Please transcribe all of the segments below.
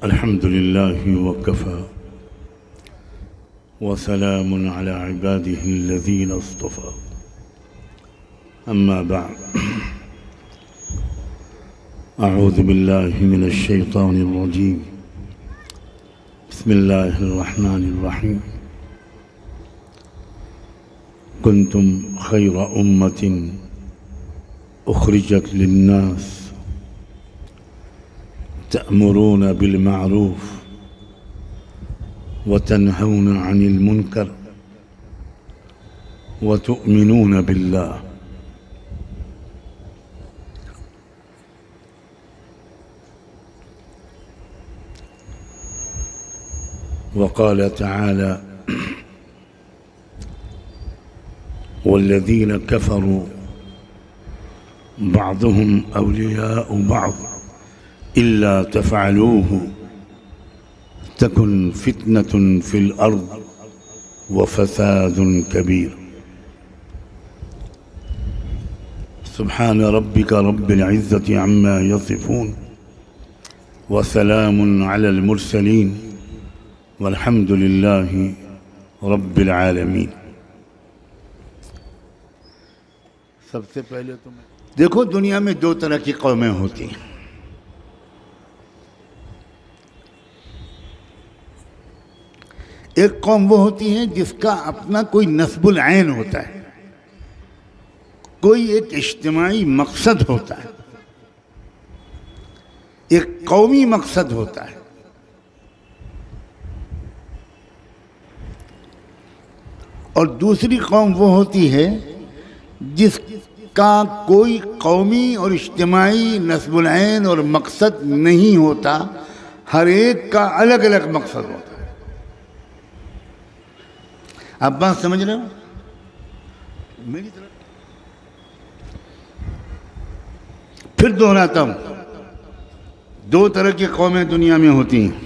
الحمد لله وكفى وسلام على عباده الذين اصطفى أما بعد أعوذ بالله من الشيطان الرجيم بسم الله الرحمن الرحيم كنتم خير أمة أخرجت للناس تأمرون بالمعروف وتنهون عن المنكر وتؤمنون بالله وقال تعالى والذين كفروا بعضهم أولياء بعض إلا تفعلوه تكن فتنة في الأرض وفساد كبير سبحان ربك رب العزة عما يصفون وسلام على المرسلين والحمد لله رب العالمين. سب سے پہلے تو دیکھو دنیا میں دو طرح کی قومیں ہوتی ہیں. ایک قوم وہ ہوتی ہے جس کا اپنا کوئی نصب العین ہوتا ہے, کوئی ایک اجتماعی مقصد ہوتا ہے, ایک قومی مقصد ہوتا ہے. اور دوسری قوم وہ ہوتی ہے جس کا کوئی قومی اور اجتماعی نصب العین اور مقصد نہیں ہوتا, ہر ایک کا الگ الگ مقصد ہوتا ہے. آپ بات سمجھ رہے ہو میری طرف؟ پھر دہراتا ہوں, دو طرح کی قومیں دنیا میں ہوتی ہیں.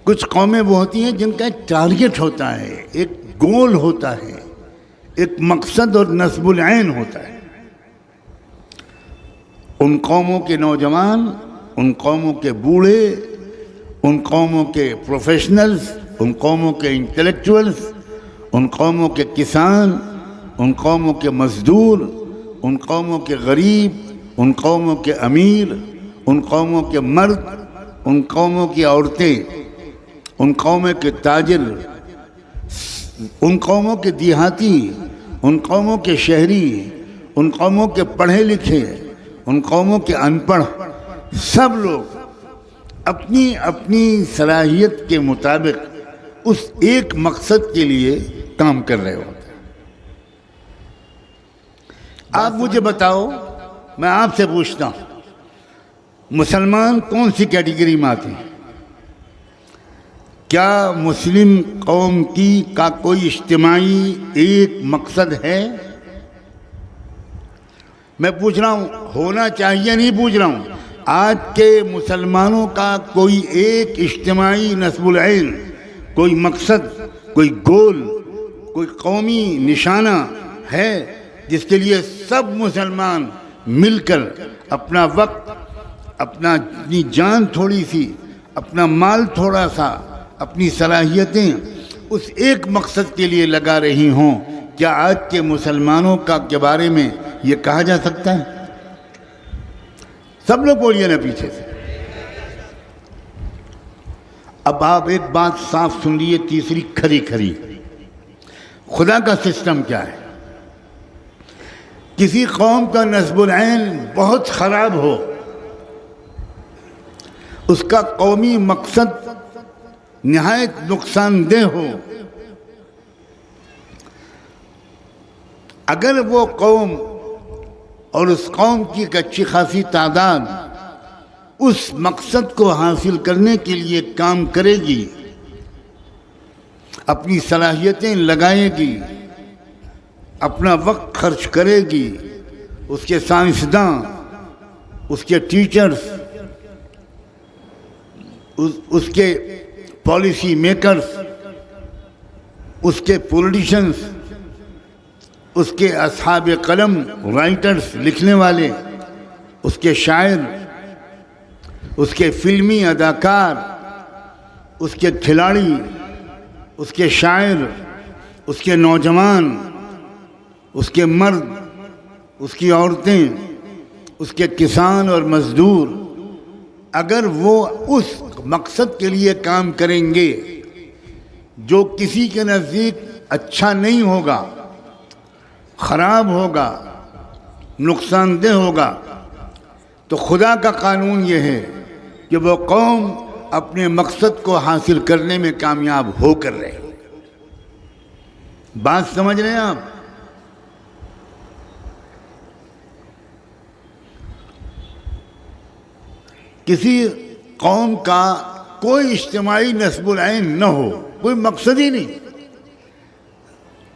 کچھ قومیں وہ ہوتی ہیں جن کا ایک ٹارگٹ ہوتا ہے, ایک گول ہوتا ہے, ایک مقصد اور نصب العین ہوتا ہے. ان قوموں کے نوجوان, ان قوموں کے بوڑھے, ان قوموں کے پروفیشنلز, ان قوموں کے انٹلیکچوئلز, ان قوموں کے کسان, ان قوموں کے مزدور, ان قوموں کے غریب, ان قوموں کے امیر, ان قوموں کے مرد, ان قوموں کی عورتیں, ان قوموں کے تاجر, ان قوموں کے دیہاتی, ان قوموں کے شہری, ان قوموں کے پڑھے لکھے, ان قوموں کے ان پڑھ, سب لوگ اپنی اپنی صلاحیت کے مطابق اس ایک مقصد کے لیے کام کر رہے ہوتے ہیں. آپ مجھے بتاؤ, میں آپ سے پوچھتا ہوں, مسلمان کون سی کیٹیگری میں آتے ہیں؟ کیا مسلم قوم کا کوئی اجتماعی ایک مقصد ہے؟ میں پوچھ رہا ہوں, ہونا چاہیے نہیں پوچھ رہا ہوں. آج کے مسلمانوں کا کوئی ایک اجتماعی نصب العین, کوئی مقصد, کوئی گول, کوئی قومی نشانہ ہے جس کے لیے سب مسلمان مل کر اپنا وقت, اپنی جان تھوڑی سی, اپنا مال تھوڑا سا, اپنی صلاحیتیں اس ایک مقصد کے لیے لگا رہی ہوں؟ کیا آج کے مسلمانوں کے بارے میں یہ کہا جا سکتا ہے؟ سب لوگ بولیے نا پیچھے سے. اب آپ ایک بات صاف سن لیے, تیسری کھری کھری. خدا کا سسٹم کیا ہے؟ کسی قوم کا نصب العین بہت خراب ہو, اس کا قومی مقصد نہایت نقصان دہ ہو, اگر وہ قوم اور اس قوم کی ایک اچھی خاصی تعداد اس مقصد کو حاصل کرنے کے لیے کام کرے گی, اپنی صلاحیتیں لگائے گی, اپنا وقت خرچ کرے گی, اس کے سائنسداں, اس کے ٹیچرز, اس کے پالیسی میکرز, اس کے پولیٹیشنز, اس کے اصحاب قلم, رائٹرز, لکھنے والے, اس کے شاعر, اس کے فلمی اداکار، اس کے کھلاڑی، اس کے شاعر، اس کے نوجوان، اس کے مرد، اس کی عورتیں، اس کے کسان اور مزدور، اگر وہ اس مقصد کے لیے کام کریں گے جو کسی کے نزدیک اچھا نہیں ہوگا، خراب ہوگا، نقصان دہ ہوگا، تو خدا کا قانون یہ ہے کہ وہ قوم اپنے مقصد کو حاصل کرنے میں کامیاب ہو کر رہے۔ بات سمجھ رہے ہیں آپ؟ کسی قوم کا کوئی اجتماعی نصب العین نہ ہو، کوئی مقصد ہی نہیں۔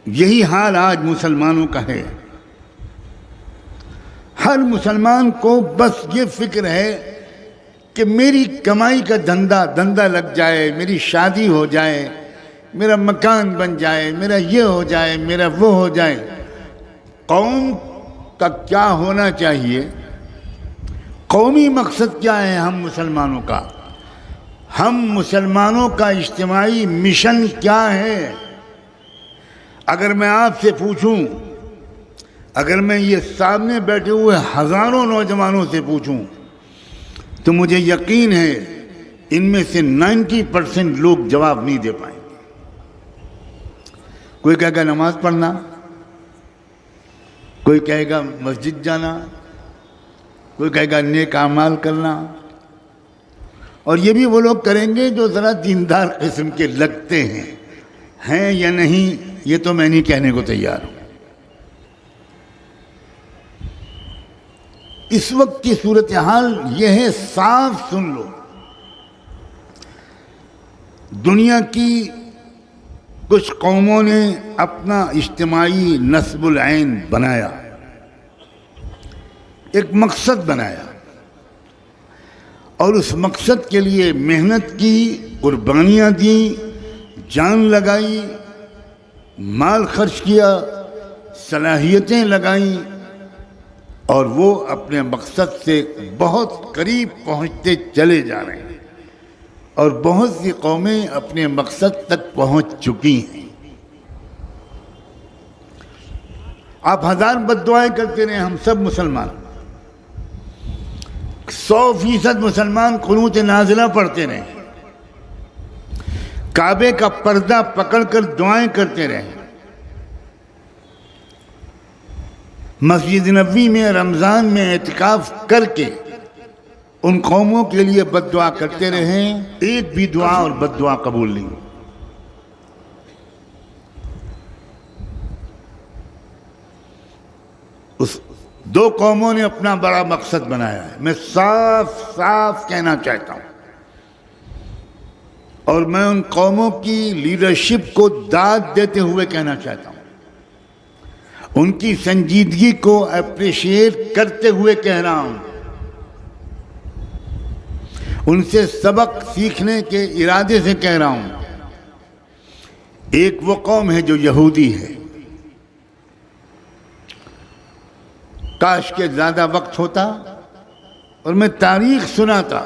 یہی حال آج مسلمانوں کا ہے۔ ہر مسلمان کو بس یہ فکر ہے کہ میری کمائی کا دھندا لگ جائے، میری شادی ہو جائے، میرا مکان بن جائے، میرا یہ ہو جائے، میرا وہ ہو جائے۔ قوم کا کیا ہونا چاہیے؟ قومی مقصد کیا ہے ہم مسلمانوں کا؟ ہم مسلمانوں کا اجتماعی مشن کیا ہے؟ اگر میں آپ سے پوچھوں، اگر میں یہ سامنے بیٹھے ہوئے ہزاروں نوجوانوں سے پوچھوں، تو مجھے یقین ہے ان میں سے 90% لوگ جواب نہیں دے پائیں گے۔ کوئی کہے گا نماز پڑھنا، کوئی کہے گا مسجد جانا، کوئی کہے گا نیک اعمال کرنا، اور یہ بھی وہ لوگ کریں گے جو ذرا دیندار قسم کے لگتے ہیں یا نہیں، یہ تو میں نہیں کہنے کو تیار ہوں۔ اس وقت کی صورتحال یہ ہے، صاف سن لو، دنیا کی کچھ قوموں نے اپنا اجتماعی نصب العین بنایا، ایک مقصد بنایا، اور اس مقصد کے لیے محنت کی، قربانیاں دیں، جان لگائی، مال خرچ کیا، صلاحیتیں لگائیں، اور وہ اپنے مقصد سے بہت قریب پہنچتے چلے جا رہے ہیں، اور بہت سی قومیں اپنے مقصد تک پہنچ چکی ہیں۔ آپ ہزار بد دعائیں کرتے رہے، ہم سب مسلمان 100% مسلمان قنوت نازلہ پڑھتے رہے، کعبے کا پردہ پکڑ کر دعائیں کرتے رہے، مسجد نبوی میں رمضان میں اعتکاف کر کے ان قوموں کے لیے بد دعا کرتے رہے، ایک بھی دعا اور بد دعا قبول نہیں۔ اس دو قوموں نے اپنا بڑا مقصد بنایا ہے، میں صاف صاف کہنا چاہتا ہوں، اور میں ان قوموں کی لیڈرشپ کو داد دیتے ہوئے کہنا چاہتا ہوں، ان کی سنجیدگی کو اپریشیٹ کرتے ہوئے کہہ رہا ہوں، ان سے سبق سیکھنے کے ارادے سے کہہ رہا ہوں۔ ایک وہ قوم ہے جو یہودی ہے، کاش کے زیادہ وقت ہوتا اور میں تاریخ سناتا۔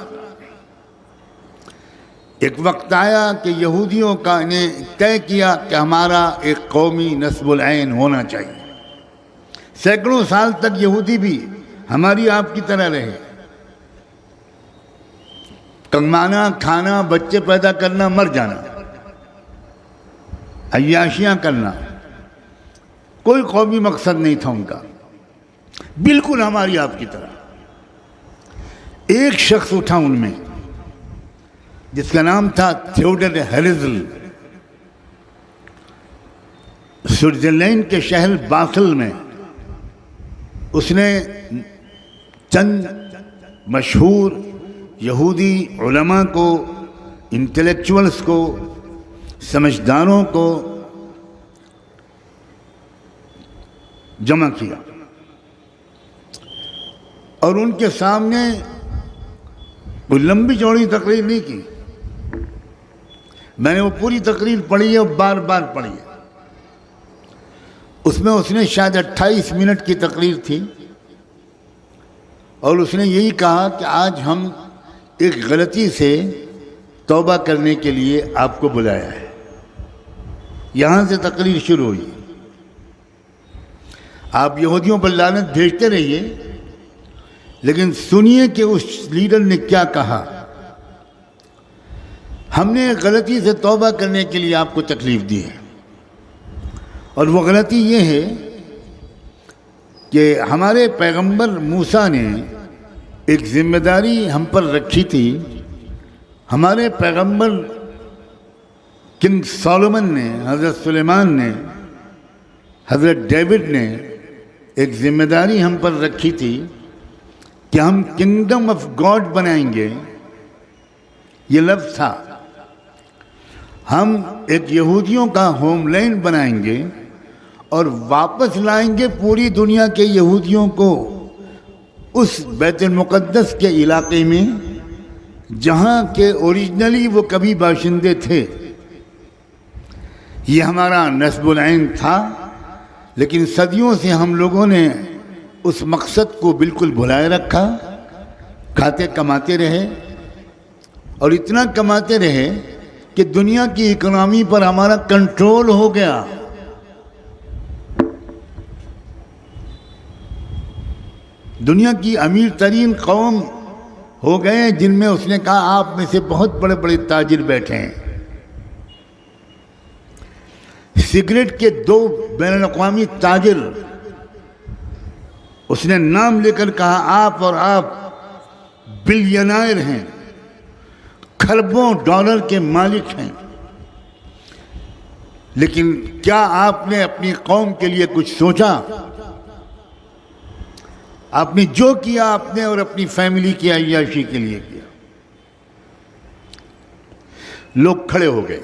ایک وقت آیا کہ یہودیوں کا نے طے کیا کہ ہمارا ایک قومی نصب العین ہونا چاہیے۔ سینکڑوں سال تک یہودی بھی ہماری آپ کی طرح رہے، کمانا، کھانا، بچے پیدا کرنا، مر جانا، عیاشیاں کرنا، کوئی قومی مقصد نہیں تھا ان کا، بالکل ہماری آپ کی طرح۔ ایک شخص اٹھا ان میں جس کا نام تھا تھیوڈر ہیرزل، سوئٹزرلینڈ کے شہر باسل میں اس نے چند مشہور یہودی علماء کو، انٹلیکچوئلز کو، سمجھداروں کو جمع کیا، اور ان کے سامنے کوئی لمبی چوڑی تقریر نہیں کی، میں نے وہ پوری تقریر پڑھی ہے اور بار بار پڑھی ہے۔ اس میں اس نے شاید 28 منٹ کی تقریر تھی، اور اس نے یہی کہا کہ آج ہم ایک غلطی سے توبہ کرنے کے لیے آپ کو بلایا ہے. یہاں سے تقریر شروع ہوئی. آپ یہودیوں پر لعنت بھیجتے رہیے، لیکن سنیے کہ اس لیڈر نے کیا کہا. ہم نے غلطی سے توبہ کرنے کے لیے آپ کو تکلیف دی ہے، اور وہ غلطی یہ ہے کہ ہمارے پیغمبر موسیٰ نے ایک ذمہ داری ہم پر رکھی تھی. ہمارے پیغمبر کنگ سولومن نے، حضرت سلیمان نے، حضرت ڈیوڈ نے ایک ذمہ داری ہم پر رکھی تھی کہ ہم کنگڈم آف گاڈ بنائیں گے. یہ لفظ تھا. ہم ایک یہودیوں کا ہوم لینڈ بنائیں گے اور واپس لائیں گے پوری دنیا کے یہودیوں کو اس بیت المقدس کے علاقے میں جہاں کہ اوریجنلی وہ کبھی باشندے تھے. یہ ہمارا نصب العین تھا، لیکن صدیوں سے ہم لوگوں نے اس مقصد کو بالکل بھلائے رکھا. کھاتے کماتے رہے، اور اتنا کماتے رہے کہ دنیا کی اکنامی پر ہمارا کنٹرول ہو گیا. دنیا کی امیر ترین قوم ہو گئے، جن میں اس نے کہا آپ میں سے بہت بڑے بڑے تاجر بیٹھے ہیں. سگریٹ کے 2 بین الاقوامی تاجر اس نے نام لے کر کہا آپ اور آپ بلینائر ہیں، کھربوں ڈالر کے مالک ہیں. لیکن کیا آپ نے اپنی قوم کے لیے کچھ سوچا؟ آپ نے جو کیا آپ نے اور اپنی فیملی کی عیاشی کے لیے کیا. لوگ کھڑے ہو گئے.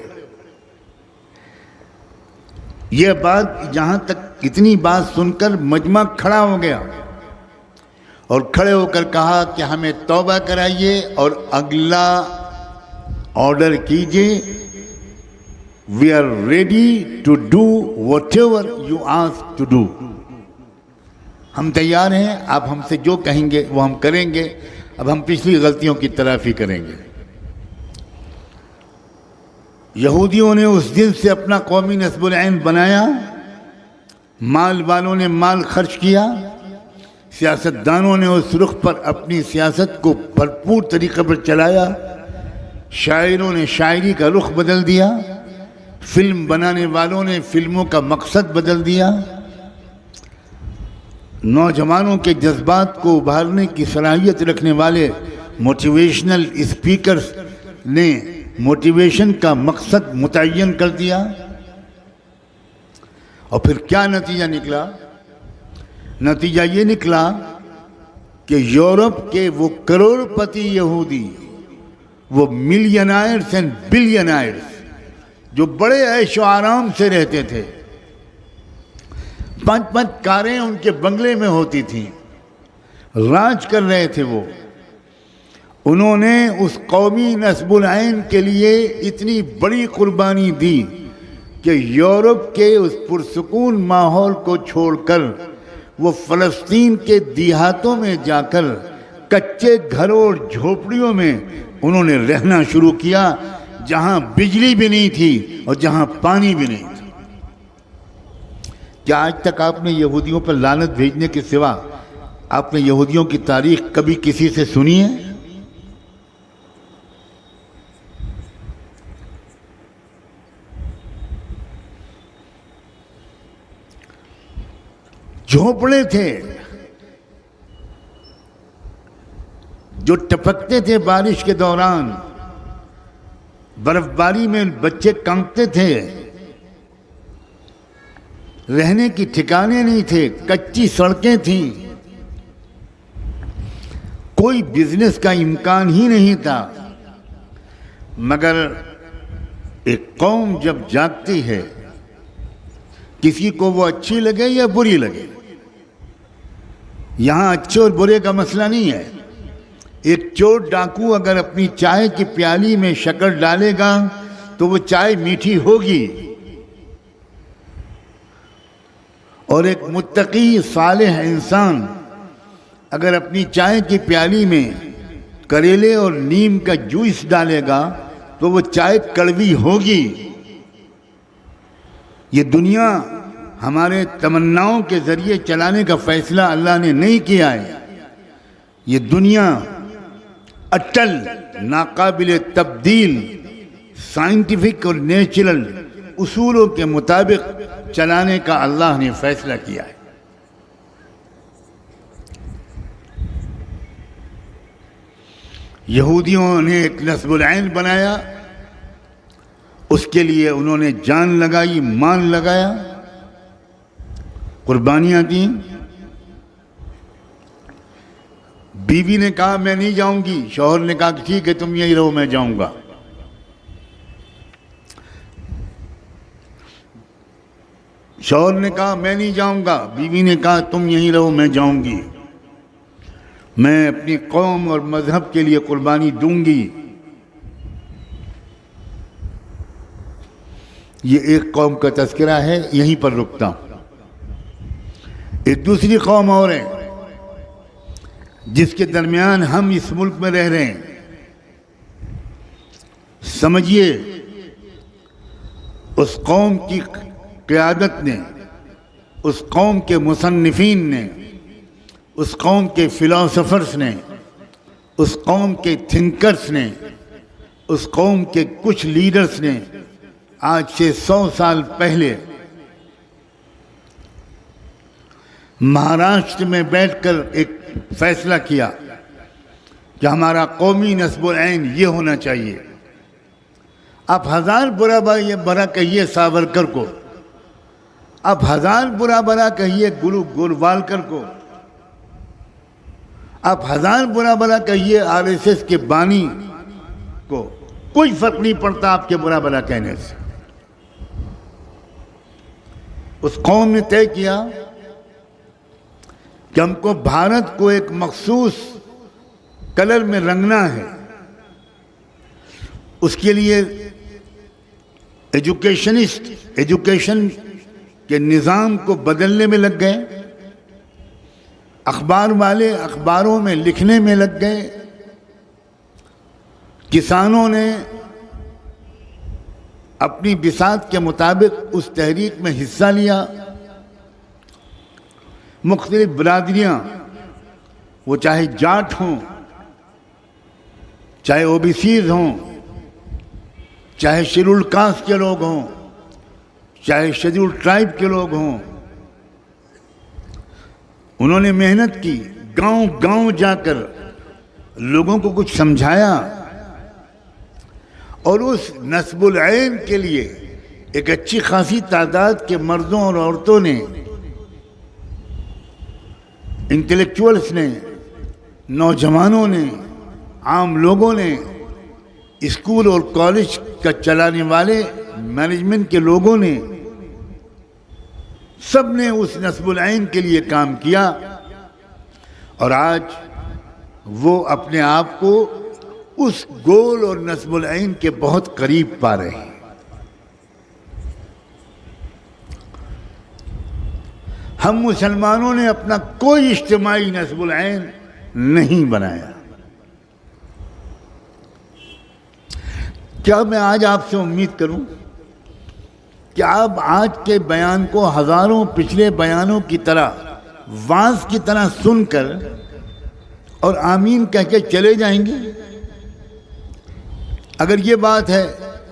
یہ بات جہاں تک اتنی بات سن کر مجمع کھڑا ہو گیا اور کھڑے ہو کر کہا کہ ہمیں توبہ کرائیے اور اگلا آرڈر کیجئے. We are ready to do whatever you ask to do. ہم تیار ہیں، آپ ہم سے جو کہیں گے وہ ہم کریں گے. اب ہم پچھلی غلطیوں کی تلافی کریں گے. یہودیوں نے اس دن سے اپنا قومی نصب العین بنایا. مال والوں نے مال خرچ کیا، سیاستدانوں نے اس رخ پر اپنی سیاست کو بھرپور طریقے پر چلایا. شاعروں نے شاعری کا رخ بدل دیا، فلم بنانے والوں نے فلموں کا مقصد بدل دیا. نوجوانوں کے جذبات کو ابھارنے کی صلاحیت رکھنے والے موٹیویشنل اسپیکرز نے موٹیویشن کا مقصد متعین کر دیا. اور پھر کیا نتیجہ نکلا؟ نتیجہ یہ نکلا کہ یورپ کے وہ کروڑ پتی یہودی، وہ ملینائرز اینڈ بلینائرز جو بڑے عیش و آرام سے رہتے تھے، 5 کاریں ان کے بنگلے میں ہوتی تھیں، راج کر رہے تھے. وہ انہوں نے اس قومی نصب العین کے لیے اتنی بڑی قربانی دی کہ یورپ کے اس پرسکون ماحول کو چھوڑ کر وہ فلسطین کے دیہاتوں میں جا کر کچے گھروں اور جھوپڑیوں میں انہوں نے رہنا شروع کیا، جہاں بجلی بھی نہیں تھی اور جہاں پانی بھی نہیں تھا. کیا آج تک آپ نے یہودیوں پر لعنت بھیجنے کے سوا آپ نے یہودیوں کی تاریخ کبھی کسی سے سنی ہے؟ جھونپڑے تھے جو ٹپکتے تھے بارش کے دوران، برف باری میں بچے کانپتے تھے، رہنے کی ٹھکانے نہیں تھے، کچی سڑکیں تھیں، کوئی بزنس کا امکان ہی نہیں تھا. مگر ایک قوم جب جاگتی ہے، کسی کو وہ اچھی لگے یا بری لگے، یہاں اچھے اور برے کا مسئلہ نہیں ہے. ایک چور ڈاکو اگر اپنی چائے کی پیالی میں شکر ڈالے گا تو وہ چائے میٹھی ہوگی، اور ایک متقی صالح انسان اگر اپنی چائے کی پیالی میں کریلے اور نیم کا جوس ڈالے گا تو وہ چائے کڑوی ہوگی۔ یہ دنیا ہمارے تمناؤں کے ذریعے چلانے کا فیصلہ اللہ نے نہیں کیا ہے۔ یہ دنیا اٹل، ناقابل تبدیل، سائنٹیفک اور نیچرل اصولوں کے مطابق چلانے کا اللہ نے فیصلہ کیا ہے۔ یہودیوں نے ایک نصب العین بنایا، اس کے لیے انہوں نے جان لگائی، مال لگایا، قربانیاں دیں۔ بیوی نے کہا میں نہیں جاؤں گی، شوہر نے کہا کہ ٹھیک ہے تم یہی رہو میں جاؤں گا۔ شوہر نے کہا میں نہیں جاؤں گا، بیوی نے کہا تم یہی رہو میں جاؤں گی، میں اپنی قوم اور مذہب کے لیے قربانی دوں گی۔ یہ ایک قوم کا تذکرہ ہے، یہیں پر رکتا ہوں۔ ایک دوسری قوم اور ہے جس کے درمیان ہم اس ملک میں رہ رہے ہیں۔ سمجھیے اس قوم کی قیادت نے، اس قوم کے مصنفین نے، اس قوم کے فلاسفرز نے، اس قوم کے تھنکرز نے، اس قوم کے کچھ لیڈرز نے آج سے 100 سال پہلے مہاراشٹر میں بیٹھ کر ایک فیصلہ کیا کہ ہمارا قومی نصب العین یہ ہونا چاہیے۔ آپ ہزار برا کہیے ساورکر کو، آپ ہزار برا کہیے گوروالکر کو، آپ ہزار برا کہیے RSS کے بانی کو، کوئی فرق نہیں پڑتا آپ کے برا کہنے سے۔ اس قوم نے طے کیا کہ ہم کو بھارت کو ایک مخصوص کلر میں رنگنا ہے۔ اس کے لیے ایجوکیشن کے نظام کو بدلنے میں لگ گئے، اخبار والے اخباروں میں لکھنے میں لگ گئے، کسانوں نے اپنی بساط کے مطابق اس تحریک میں حصہ لیا، مختلف برادریاں، وہ چاہے جاٹ ہوں، چاہے OBCs ہوں، چاہے شیڈول کاسٹ کے لوگ ہوں، چاہے شیڈول ٹرائب کے لوگ ہوں، انہوں نے محنت کی، گاؤں گاؤں جا کر لوگوں کو کچھ سمجھایا، اور اس نصب العین کے لیے ایک اچھی خاصی تعداد کے مردوں اور عورتوں نے، انٹلیکچوئلز نے، نوجوانوں نے، عام لوگوں نے، اسکول اور کالج کا چلانے والے مینجمنٹ کے لوگوں نے، سب نے اس نصب العین کے لیے کام کیا، اور آج وہ اپنے آپ کو اس گول اور نصب العین کے بہت قریب پا رہے ہیں۔ ہم مسلمانوں نے اپنا کوئی اجتماعی نصب العین نہیں بنایا۔ کیا میں آج آپ سے امید کروں کہ آپ آج کے بیان کو ہزاروں پچھلے بیانوں کی طرح واعظ کی طرح سن کر اور آمین کہہ کے چلے جائیں گے؟ اگر یہ بات ہے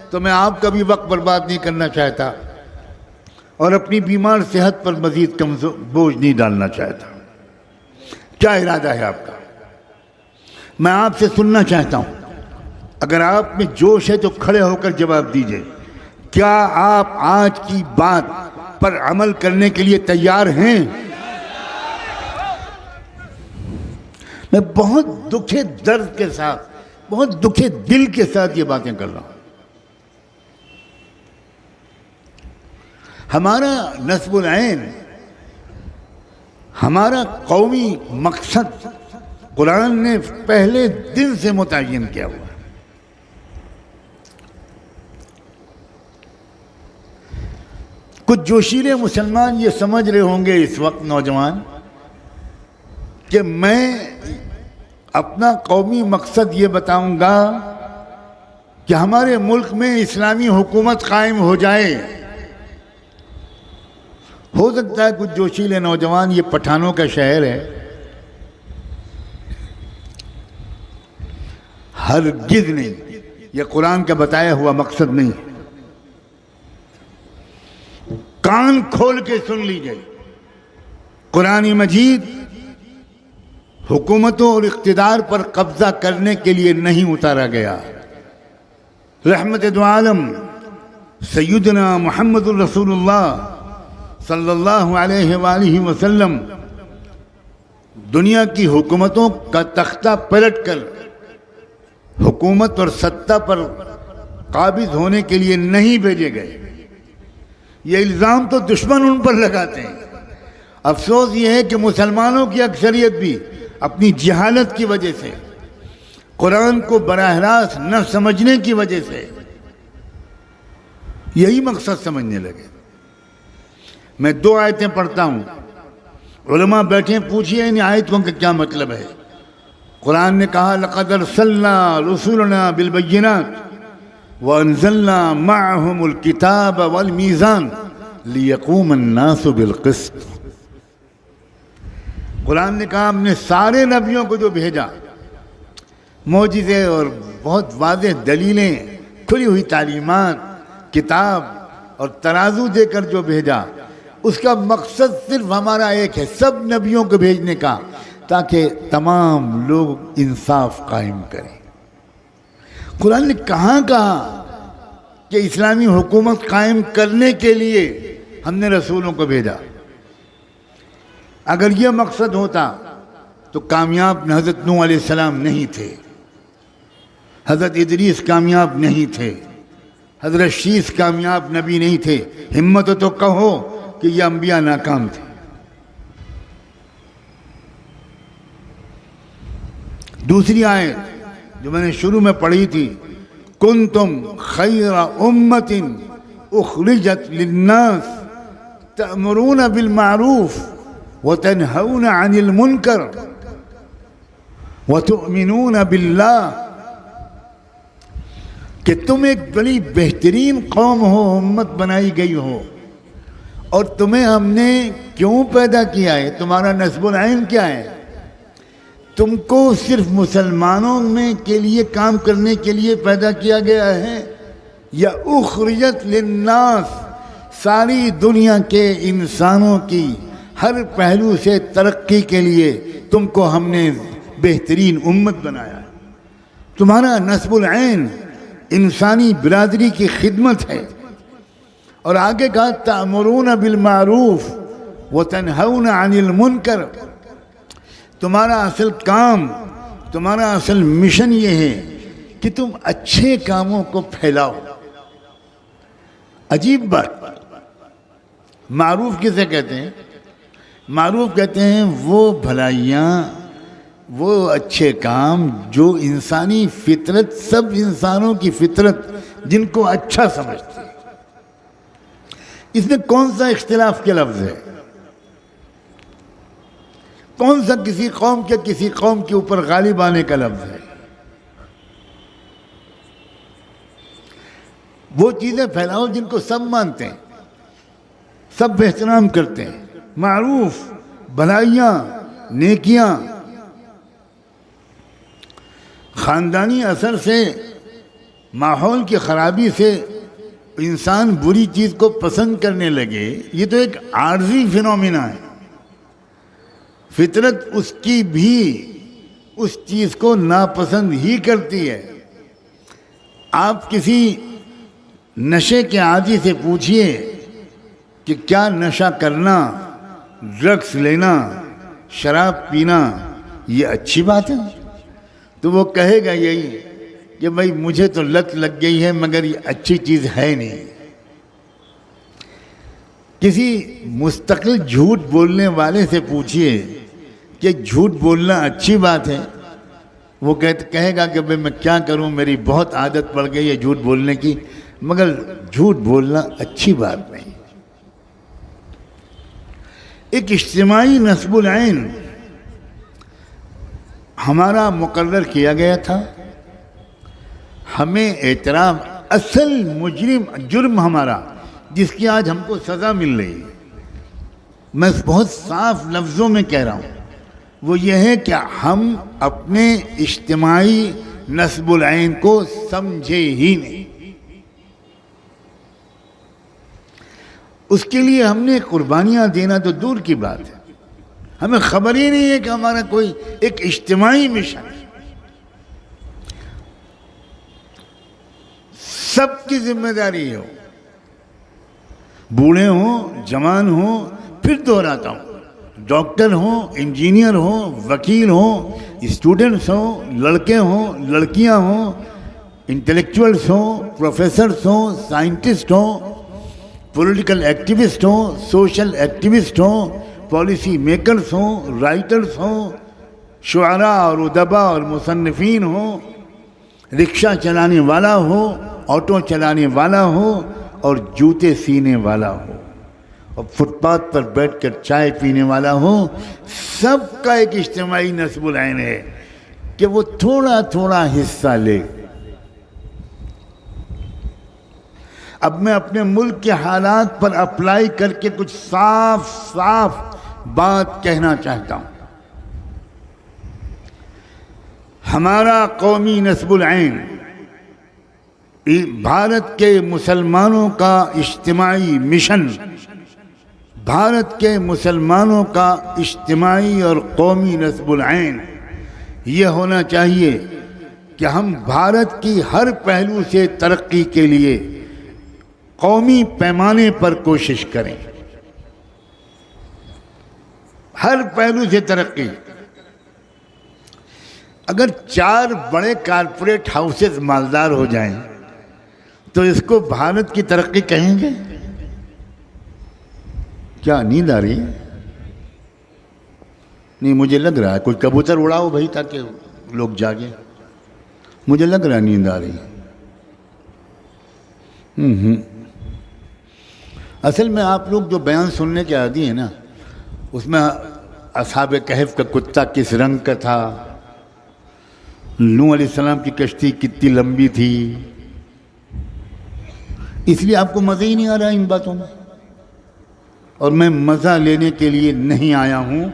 تو میں آپ کا بھی وقت برباد نہیں کرنا چاہتا اور اپنی بیمار صحت پر مزید بوجھ نہیں ڈالنا چاہتا۔ کیا ارادہ ہے آپ کا؟ میں آپ سے سننا چاہتا ہوں۔ اگر آپ میں جوش ہے تو کھڑے ہو کر جواب دیجئے۔ کیا آپ آج کی بات پر عمل کرنے کے لیے تیار ہیں؟ میں بہت دکھے درد کے ساتھ، بہت دکھے دل کے ساتھ یہ باتیں کر رہا ہوں۔ ہمارا نصب العین، ہمارا قومی مقصد قرآن نے پہلے دن سے متعین کیا ہوا ہے۔ کچھ جوشیلے مسلمان یہ سمجھ رہے ہوں گے اس وقت، نوجوان، کہ میں اپنا قومی مقصد یہ بتاؤں گا کہ ہمارے ملک میں اسلامی حکومت قائم ہو جائے. ہو سکتا ہے کچھ جوشیلے نوجوان یہ پٹھانوں کا شہر ہے. ہرگز نہیں، یہ قرآن کا بتایا ہوا مقصد نہیں. کان کھول کے سن لیجئے، قرآن مجید حکومتوں اور اقتدار پر قبضہ کرنے کے لیے نہیں اتارا گیا. رحمت دو عالم سیدنا محمد الرسول اللہ صلی اللہ علیہ وآلہ وسلم دنیا کی حکومتوں کا تختہ پلٹ کر حکومت اور ستہ پر قابض ہونے کے لیے نہیں بھیجے گئے. یہ الزام تو دشمن ان پر لگاتے ہیں. افسوس یہ ہے کہ مسلمانوں کی اکثریت بھی اپنی جہالت کی وجہ سے، قرآن کو براہ راست نہ سمجھنے کی وجہ سے یہی مقصد سمجھنے لگے. میں 2 آیتیں پڑھتا ہوں، علماء بیٹھے پوچھئے ان آیتوں کا کیا مطلب ہے. قرآن نے کہا لَقَدْ أَرْسَلْنَا رُسُلَنَا بِالْبَيِّنَاتِ وَأَنزَلْنَا مَعَهُمُ الْكِتَابَ وَالْمِيزَانَ لِيَقُومَ النَّاسُ بِالْقِسْطِ. قرآن نے کہا ہم نے سارے نبیوں کو جو بھیجا، معجزے اور بہت واضح دلیلیں، کھلی ہوئی تعلیمات، کتاب اور ترازو دے کر جو بھیجا، اس کا مقصد صرف ہمارا ایک ہے، سب نبیوں کو بھیجنے کا، تاکہ تمام لوگ انصاف قائم کریں. قرآن نے کہاں کہا کہ اسلامی حکومت قائم کرنے کے لیے ہم نے رسولوں کو بھیجا؟ اگر یہ مقصد ہوتا تو کامیاب حضرت نوح علیہ السلام نہیں تھے، حضرت ادریس کامیاب نہیں تھے، حضرت شیس کامیاب نبی نہیں تھے. ہمت تو کہو کہ یہ انبیاء ناکام تھے. دوسری آیت جو میں نے شروع میں پڑھی تھی، کنتم خیر امت اخرجت للناس تأمرون بالمعروف وتنہون عن المنکر وتؤمنون باللہ، کہ تم ایک بڑی بہترین قوم ہو، امت بنائی گئی ہو، اور تمہیں ہم نے کیوں پیدا کیا ہے؟ تمہارا نسب العین کیا ہے؟ تم کو صرف مسلمانوں میں کے لیے کام کرنے کے لیے پیدا کیا گیا ہے، یا اخرجت للناس، ساری دنیا کے انسانوں کی ہر پہلو سے ترقی کے لیے تم کو ہم نے بہترین امت بنایا ہے. تمہارا نسب العین انسانی برادری کی خدمت ہے. اور آگے کہا تأمرون بالمعروف وتنہون عن المنکر، تمہارا اصل کام، تمہارا اصل مشن یہ ہے کہ تم اچھے کاموں کو پھیلاؤ. عجیب بات، معروف کسے کہتے ہیں؟ معروف کہتے ہیں وہ بھلائیاں، وہ اچھے کام جو انسانی فطرت، سب انسانوں کی فطرت جن کو اچھا سمجھتے ہیں. اس میں کون سا اختلاف کے لفظ ہے؟ کون سا کسی قوم کے کسی قوم کے اوپر غالب آنے کا لفظ ہے؟ وہ چیزیں پھیلاؤ جن کو سب مانتے ہیں، سب احترام کرتے ہیں. معروف، بھلائیاں، نیکیاں. خاندانی اثر سے، ماحول کی خرابی سے انسان بری چیز کو پسند کرنے لگے، یہ تو ایک عارضی فینومینا ہے. فطرت اس کی بھی اس چیز کو ناپسند ہی کرتی ہے. آپ کسی نشے کے عادی سے پوچھئے کہ کیا نشہ کرنا، ڈرگس لینا، شراب پینا یہ اچھی بات ہے؟ تو وہ کہے گا یہی کہ بھائی مجھے تو لت لگ گئی ہے مگر یہ اچھی چیز ہے نہیں. کسی مستقل جھوٹ بولنے والے سے پوچھئے کہ جھوٹ بولنا اچھی بات ہے، وہ کہے گا کہ بھائی میں کیا کروں، میری بہت عادت پڑ گئی ہے جھوٹ بولنے کی، مگر جھوٹ بولنا اچھی بات نہیں. ایک اجتماعی نسب العین ہمارا مقرر کیا گیا تھا، ہمیں اعتراف، اصل جرم ہمارا جس کی آج ہم کو سزا مل رہی ہے، میں بہت صاف لفظوں میں کہہ رہا ہوں، وہ یہ ہے کہ ہم اپنے اجتماعی نصب العین کو سمجھے ہی نہیں۔ اس کے لیے ہم نے قربانیاں دینا تو دور کی بات ہے، ہمیں خبر ہی نہیں ہے کہ ہمارا کوئی ایک اجتماعی مشن ہے۔ سب کی ذمہ داری ہو، بوڑھے ہوں، جوان ہوں، پھر دہراتا ہوں، ڈاکٹر ہوں، انجینئر ہوں، وکیل ہوں، اسٹوڈنٹس ہوں، لڑکے ہوں، لڑکیاں ہوں، انٹلیکچوئلس ہوں، پروفیسرس ہوں، سائنٹسٹ ہوں، پولیٹیکل ایکٹیوسٹ ہوں، سوشل ایکٹیوسٹ ہوں، پالیسی میکرز ہوں، رائٹرز ہوں، شعراء اور ادباء اور مصنفین ہوں، رکشہ چلانے والا ہو، آٹو چلانے والا ہو، اور جوتے سینے والا ہو، اور فٹ پاتھ پر بیٹھ کر چائے پینے والا ہو، سب کا ایک اجتماعی نصب العین ہے کہ وہ تھوڑا تھوڑا حصہ لے۔ اب میں اپنے ملک کے حالات پر اپلائی کر کے کچھ صاف صاف بات کہنا چاہتا ہوں۔ ہمارا قومی نصب العین، بھارت کے مسلمانوں کا اجتماعی مشن، بھارت کے مسلمانوں کا اجتماعی اور قومی نصب العین یہ ہونا چاہیے کہ ہم بھارت کی ہر پہلو سے ترقی کے لیے قومی پیمانے پر کوشش کریں، ہر پہلو سے ترقی۔ اگر 4 بڑے کارپوریٹ ہاؤسز مالدار ہو جائیں تو اس کو بھارت کی ترقی کہیں گے؟ کیا نیند آ رہی ہے؟ نہیں، مجھے لگ رہا ہے کوئی کبوتر اڑاؤ بھائی تاکہ لوگ جاگیں، مجھے لگ رہا ہے نیند آ رہی ہے۔ اصل میں آپ لوگ جو بیان سننے کے عادی ہیں نا، اس میں اصحاب کہف کا کتا کس رنگ کا تھا، نوح علیہ السلام کی کشتی کتنی لمبی تھی، اس لیے آپ کو مزہ ہی نہیں آ رہا ان باتوں میں۔ اور میں مزہ لینے کے لیے نہیں آیا ہوں،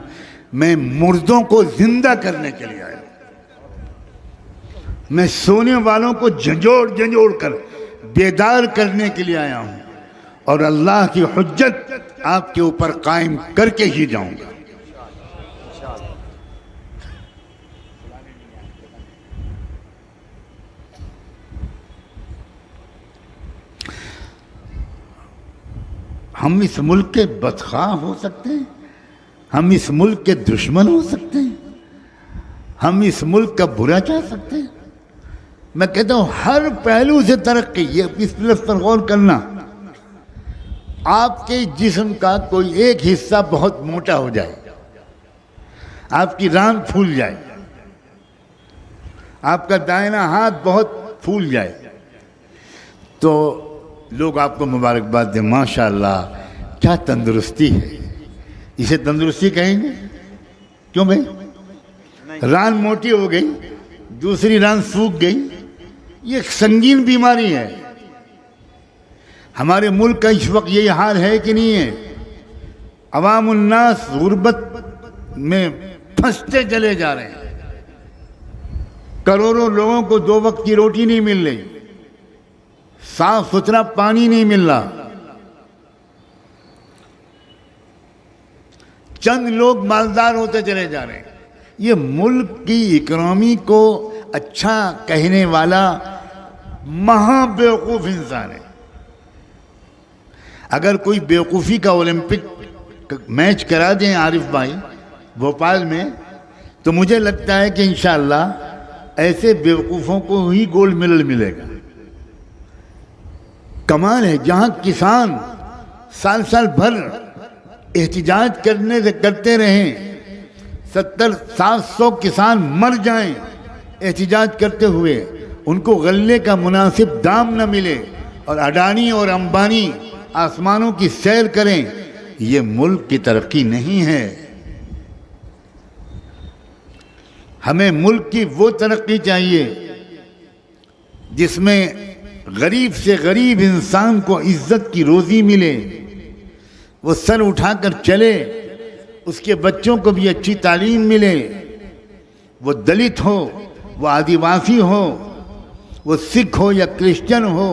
میں مردوں کو زندہ کرنے کے لیے آیا ہوں، میں سونے والوں کو جھنجھوڑ کر بیدار کرنے کے لیے آیا ہوں، اور اللہ کی حجت آپ کے اوپر قائم کر کے ہی جاؤں گا۔ ہم اس ملک کے بدخواہ ہو سکتے ہیں، ہم اس ملک کے دشمن ہو سکتے ہیں، ہم اس ملک کا برا چاہ سکتے ہیں۔ میں کہتا ہوں ہر پہلو سے ترقی، یہ اس لفظ پر غور کرنا، آپ کے جسم کا کوئی ایک حصہ بہت موٹا ہو جائے، آپ کی ران پھول جائے، آپ کا دائنا ہاتھ بہت پھول جائے، تو لوگ آپ کو مبارکباد دیں، ماشاءاللہ کیا تندرستی ہے، اسے تندرستی کہیں گے؟ کیوں بھائی؟ ران موٹی ہو گئی، دوسری ران سوکھ گئی، یہ ایک سنگین بیماری ہے۔ ہمارے ملک کا اس وقت یہی حال ہے کہ نہیں ہے؟ عوام الناس غربت میں پھنستے چلے جا رہے ہیں، کروڑوں لوگوں کو 2 وقت کی روٹی نہیں مل رہی، صاف ستھرا پانی نہیں مل رہا، چند لوگ مالدار ہوتے چلے جا رہے ہیں۔ یہ ملک کی اکنامی کو اچھا کہنے والا مہا بیوقوف انسان ہے۔ اگر کوئی بیوقوفی کا اولمپک میچ کرا دیں عارف بھائی بھوپال میں، تو مجھے لگتا ہے کہ انشاءاللہ ایسے بیوقوفوں کو ہی گولڈ میڈل ملے گا۔ کمال ہے، جہاں کسان سال سال بھر احتجاج کرتے رہیں، 70-700 کسان مر جائیں احتجاج کرتے ہوئے، ان کو غلے کا مناسب دام نہ ملے، اور اڈانی اور امبانی آسمانوں کی سیر کریں، یہ ملک کی ترقی نہیں ہے۔ ہمیں ملک کی وہ ترقی چاہیے جس میں غریب سے غریب انسان کو عزت کی روزی ملے، وہ سر اٹھا کر چلے، اس کے بچوں کو بھی اچھی تعلیم ملے، وہ دلت ہو، وہ آدیواسی ہو، وہ سکھ ہو یا کرسچن ہو،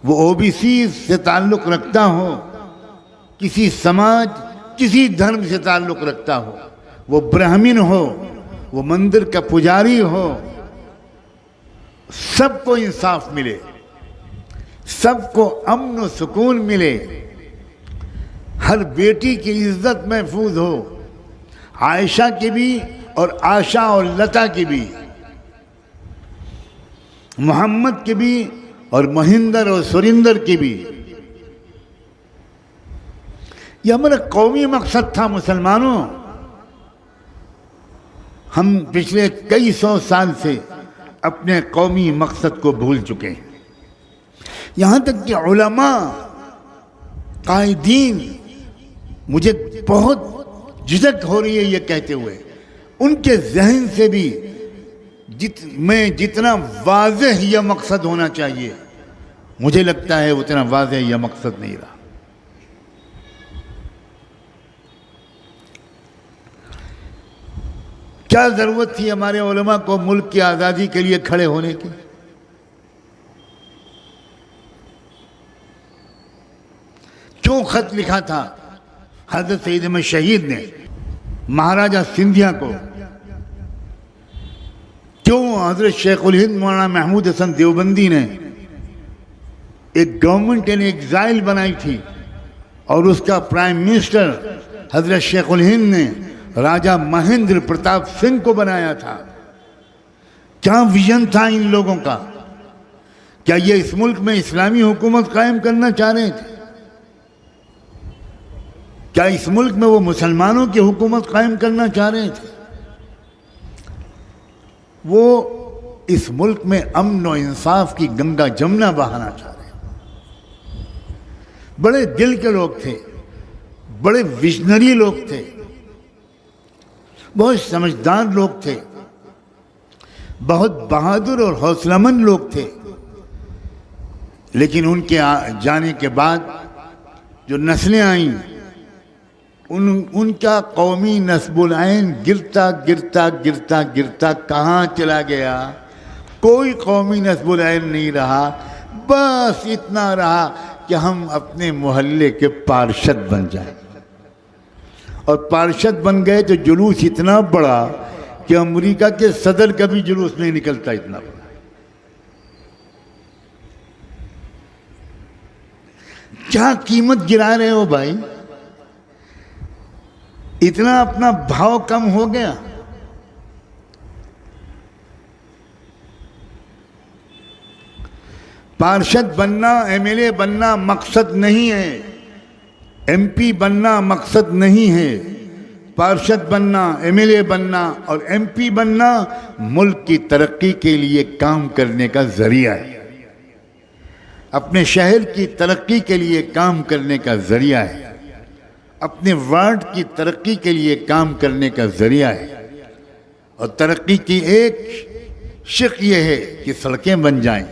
وہ او بی سی سے تعلق رکھتا ہو، کسی سماج کسی دھرم سے تعلق رکھتا ہو، وہ برہمن ہو، وہ مندر کا پجاری ہو، سب کو انصاف ملے، سب کو امن و سکون ملے، ہر بیٹی کی عزت محفوظ ہو، عائشہ کی بھی اور آشا اور لتا کی بھی، محمد کی بھی اور مہندر اور سریندر کی بھی۔ یہ ہمارا قومی مقصد تھا مسلمانوں۔ ہم پچھلے کئی سو سال سے اپنے قومی مقصد کو بھول چکے ہیں، یہاں تک کہ علماء قائدین، مجھے بہت جھجک ہو رہی ہے یہ کہتے ہوئے، ان کے ذہن سے بھی میں جتنا واضح یہ مقصد ہونا چاہیے، مجھے لگتا ہے اتنا واضح یہ مقصد نہیں رہا۔ کیا ضرورت تھی ہمارے علماء کو ملک کی آزادی کے لیے کھڑے ہونے کی؟ کیوں خط لکھا تھا حضرت سید احمد شہید نے مہاراجہ سندھیا کو؟ کیوں حضرت شیخ الہند مولانا محمود حسن دیوبندی نے ایک گورنمنٹ ان ایگزائل بنائی تھی اور اس کا پرائم منسٹر حضرت شیخ الہند نے راجہ مہندر پرتاپ سنگھ کو بنایا تھا؟ کیا ویژن تھا ان لوگوں کا؟ کیا یہ اس ملک میں اسلامی حکومت قائم کرنا چاہ رہے تھے؟ کیا اس ملک میں وہ مسلمانوں کی حکومت قائم کرنا چاہ رہے تھے؟ وہ اس ملک میں امن و انصاف کی گنگا جمنا بہانا چاہ رہے تھے۔ بڑے دل کے لوگ تھے، بڑے ویژنری لوگ تھے، بہت سمجھدار لوگ تھے، بہت بہادر اور حوصلہ مند لوگ تھے، لیکن ان کے جانے کے بعد جو نسلیں آئیں، ان کا قومی نسب العین گرتا گرتا گرتا گرتا کہاں چلا گیا؟ کوئی قومی نسب العین نہیں رہا، بس اتنا رہا کہ ہم اپنے محلے کے پارشد بن جائیں، اور پارشد بن گئے تو جلوس اتنا بڑا کہ امریکہ کے صدر کا بھی جلوس نہیں نکلتا، اتنا بڑا۔ کیا قیمت گرا رہے ہو بھائی؟ اتنا اپنا بھاؤ کم ہو گیا۔ پارشد بننا، ایم ایل اے بننا مقصد نہیں ہے، ایم پی بننا مقصد نہیں ہے۔ پارشد بننا، ایم ایل اے بننا اور ایم پی بننا ملک کی ترقی کے لیے کام کرنے کا ذریعہ ہے، اپنے شہر کی ترقی کے لیے کام کرنے کا ذریعہ ہے، اپنے وارڈ کی ترقی کے لیے کام کرنے کا ذریعہ ہے۔ اور ترقی کی ایک شق یہ ہے کہ سڑکیں بن جائیں،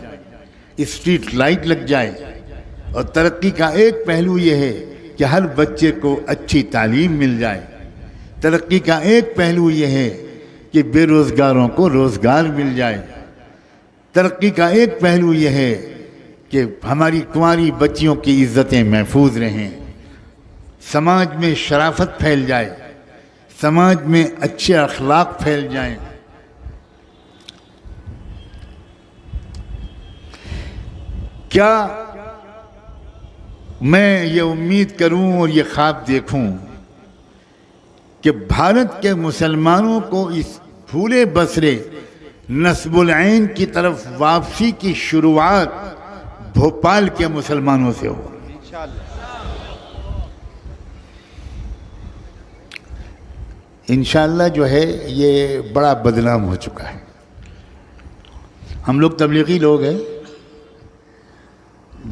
اسٹریٹ لائٹ لگ جائے، اور ترقی کا ایک پہلو یہ ہے کہ ہر بچے کو اچھی تعلیم مل جائے۔ ترقی کا ایک پہلو یہ ہے کہ بے روزگاروں کو روزگار مل جائے۔ ترقی کا ایک پہلو یہ ہے کہ ہماری کنواری بچیوں کی عزتیں محفوظ رہیں، سماج میں شرافت پھیل جائے، سماج میں اچھے اخلاق پھیل جائیں۔ کیا میں یہ امید کروں اور یہ خواب دیکھوں کہ بھارت کے مسلمانوں کو اس پھولے بسرے نسب العین کی طرف واپسی کی شروعات بھوپال کے مسلمانوں سے ہو؟ انشاءاللہ جو ہے یہ بڑا بدنام ہو چکا ہے۔ ہم لوگ تبلیغی لوگ ہیں،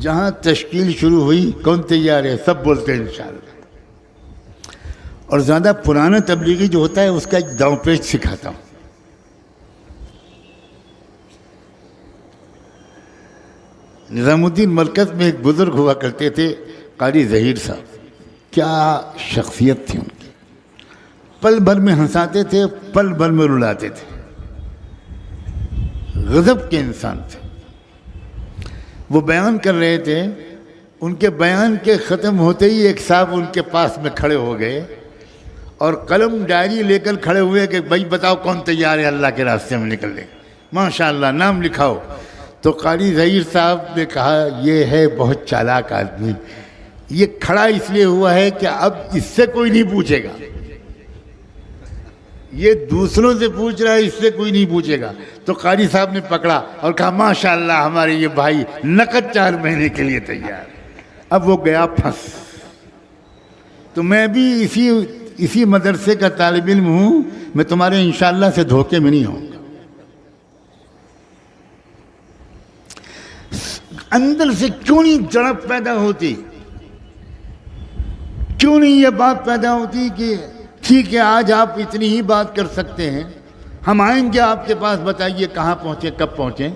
جہاں تشکیل شروع ہوئی کون تیار ہے؟ سب بولتے ہیں انشاءاللہ، اور زیادہ پرانا تبلیغی جو ہوتا ہے اس کا ایک داؤ پیچ سکھاتا ہوں. نظام الدین مرکز میں ایک بزرگ ہوا کرتے تھے قاری ظہیر صاحب. کیا شخصیت تھی ان کی. پل بھر میں ہنساتے تھے، پل بھر میں رلاتے تھے. غضب کے انسان تھے. وہ بیان کر رہے تھے، ان کے بیان کے ختم ہوتے ہی ایک صاحب ان کے پاس میں کھڑے ہو گئے اور قلم ڈائری لے کر کھڑے ہوئے کہ بھائی بتاؤ کون تیار ہے اللہ کے راستے میں نکلنے. ماشاء اللہ نام لکھاؤ. تو قاری ظہیر صاحب نے کہا یہ ہے بہت چالاک آدمی، یہ کھڑا اس لیے ہوا ہے کہ اب اس سے کوئی نہیں پوچھے گا، یہ دوسروں سے پوچھ رہا ہے، اس سے کوئی نہیں پوچھے گا. تو قاری صاحب نے پکڑا اور کہا ماشاءاللہ ہمارے یہ بھائی نقد 4 مہینے کے لیے تیار. اب وہ گیا پھنس. تو میں بھی اسی مدرسے کا طالب علم ہوں، میں تمہارے انشاءاللہ سے دھوکے میں نہیں ہوں گا. اندر سے کیوں نہیں جڑپ پیدا ہوتی، کیوں نہیں یہ بات پیدا ہوتی کہ ٹھیک ہے آج آپ اتنی ہی بات کر سکتے ہیں، ہم آئیں گے آپ کے پاس، بتائیے کہاں پہنچے کب پہنچے،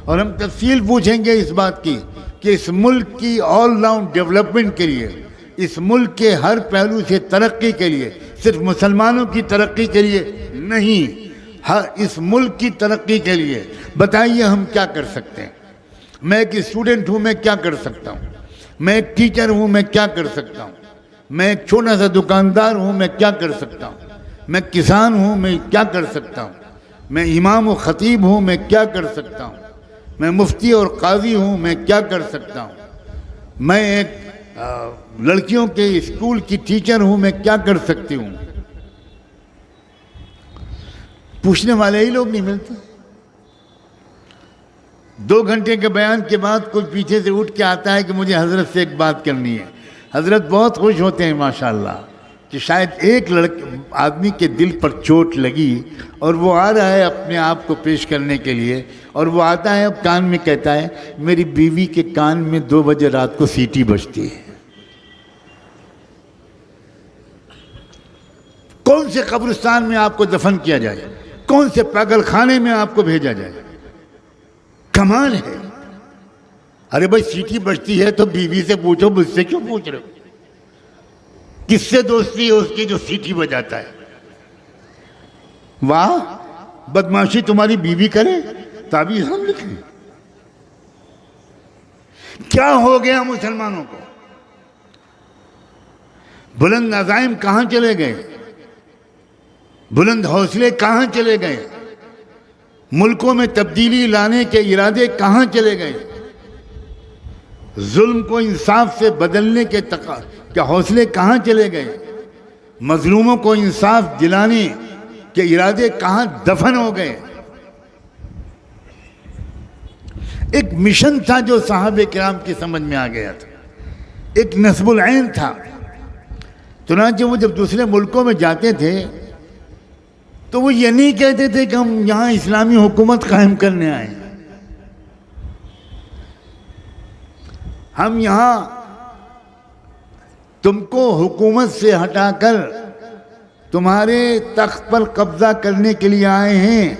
اور ہم تفصیل پوچھیں گے اس بات کی کہ اس ملک کی آل راؤنڈ ڈیولپمنٹ کے لیے، اس ملک کے ہر پہلو سے ترقی کے لیے، صرف مسلمانوں کی ترقی کے لیے نہیں، اس ملک کی ترقی کے لیے بتائیے ہم کیا کر سکتے ہیں. میں ایک اسٹوڈنٹ ہوں، میں کیا کر سکتا ہوں. میں ایک ٹیچر ہوں، میں کیا کر سکتا ہوں. میں ایک چھوٹا سا دکاندار ہوں، میں کیا کر سکتا ہوں. میں کسان ہوں، میں کیا کر سکتا ہوں. میں امام و خطیب ہوں، میں کیا کر سکتا ہوں. میں مفتی اور قاضی ہوں، میں کیا کر سکتا ہوں. میں ایک لڑکیوں کے اسکول کی ٹیچر ہوں، میں کیا کر سکتی ہوں. پوچھنے والے ہی لوگ نہیں ملتے. 2 گھنٹے کے بیان کے بعد کوئی پیچھے سے اٹھ کے آتا ہے کہ مجھے حضرت سے ایک بات کرنی ہے. حضرت بہت خوش ہوتے ہیں ماشاءاللہ کہ شاید ایک آدمی کے دل پر چوٹ لگی اور وہ آ رہا ہے اپنے آپ کو پیش کرنے کے لیے، اور وہ آتا ہے اب کان میں کہتا ہے میری بیوی کے کان میں 2 بجے رات کو سیٹی بجتی ہے. کون سے قبرستان میں آپ کو دفن کیا جائے، کون سے پاگل خانے میں آپ کو بھیجا جائے. کمال ہے. ارے بھائی سیٹی بجتی ہے تو بیوی سے پوچھو، مجھ سے کیوں پوچھ رہے ہو. کس سے دوستی ہے اس کی جو سیٹی بجاتا ہے. واہ بدماشی تمہاری بیوی کرے تعویذ ہم لکھیں. کیا ہو گیا مسلمانوں کو. بلند عزائم کہاں چلے گئے، بلند حوصلے کہاں چلے گئے، ملکوں میں تبدیلی لانے کے ارادے کہاں چلے گئے، ظلم کو انصاف سے بدلنے کے حوصلے کہاں چلے گئے، مظلوموں کو انصاف دلانے کے ارادے کہاں دفن ہو گئے. ایک مشن تھا جو صحابہ کرام کی سمجھ میں آ گیا تھا، ایک نصب العین تھا. چنانچہ وہ جب دوسرے ملکوں میں جاتے تھے تو وہ یہ نہیں کہتے تھے کہ ہم یہاں اسلامی حکومت قائم کرنے آئے ہیں، ہم یہاں تم کو حکومت سے ہٹا کر تمہارے تخت پر قبضہ کرنے کے لیے آئے ہیں.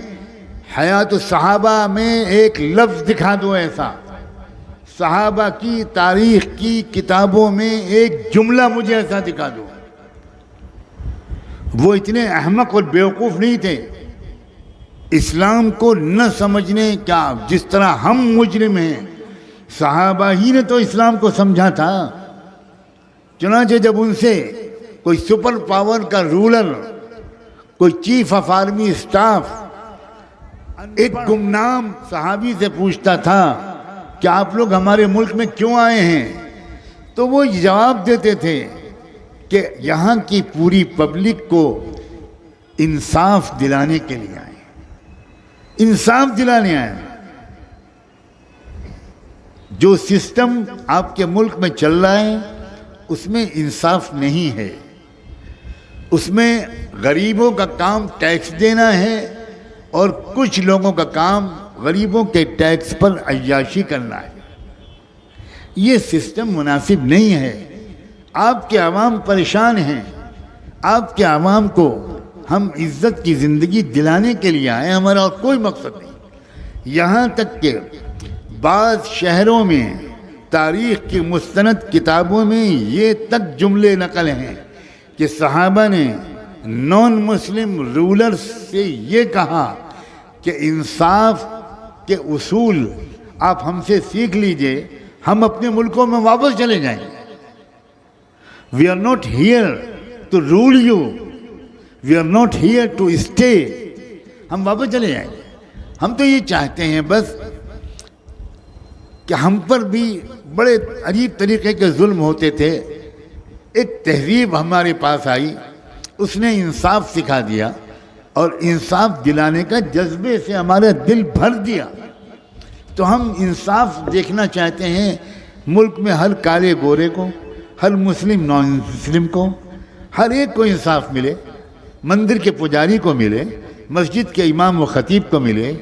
حیات الصحابہ میں ایک لفظ دکھا دو ایسا، صحابہ کی تاریخ کی کتابوں میں ایک جملہ مجھے ایسا دکھا دو. وہ اتنے احمق اور بیوقوف نہیں تھے اسلام کو نہ سمجھنے کا جس طرح ہم مجرم ہیں. صحابہ ہی نے تو اسلام کو سمجھا تھا. چنانچہ جب ان سے کوئی سپر پاور کا رولر، کوئی چیف آف آرمی اسٹاف ایک گمنام صحابی سے پوچھتا تھا کہ آپ لوگ ہمارے ملک میں کیوں آئے ہیں، تو وہ جواب دیتے تھے کہ یہاں کی پوری پبلک کو انصاف دلانے کے لیے آئے، انصاف دلانے آئے. جو سسٹم آپ کے ملک میں چل رہا ہے اس میں انصاف نہیں ہے. اس میں غریبوں کا کام ٹیکس دینا ہے اور کچھ لوگوں کا کام غریبوں کے ٹیکس پر عیاشی کرنا ہے. یہ سسٹم مناسب نہیں ہے. آپ کے عوام پریشان ہیں، آپ کے عوام کو ہم عزت کی زندگی دلانے کے لیے آئے، ہمارا اور کوئی مقصد نہیں۔ یہاں تک کہ بعض شہروں میں تاریخ کی مستند کتابوں میں یہ تک جملے نقل ہیں کہ صحابہ نے نان مسلم رولرز سے یہ کہا کہ انصاف کے اصول آپ ہم سے سیکھ لیجئے، ہم اپنے ملکوں میں واپس چلے جائیں گے۔ We are not here to rule you. We are not here to stay. ہم واپس چلے جائیں گے۔ ہم تو یہ چاہتے ہیں بس کہ ہم پر بھی بڑے عجیب طریقے کے ظلم ہوتے تھے، ایک تہذیب ہمارے پاس آئی، اس نے انصاف سکھا دیا اور انصاف دلانے کا جذبے سے ہمارا دل بھر دیا۔ تو ہم انصاف دیکھنا چاہتے ہیں ملک میں، ہر کالے گورے کو، ہر مسلم نان مسلم کو، ہر ایک کو انصاف ملے، مندر کے پجاری کو ملے، مسجد کے امام و خطیب کو ملے،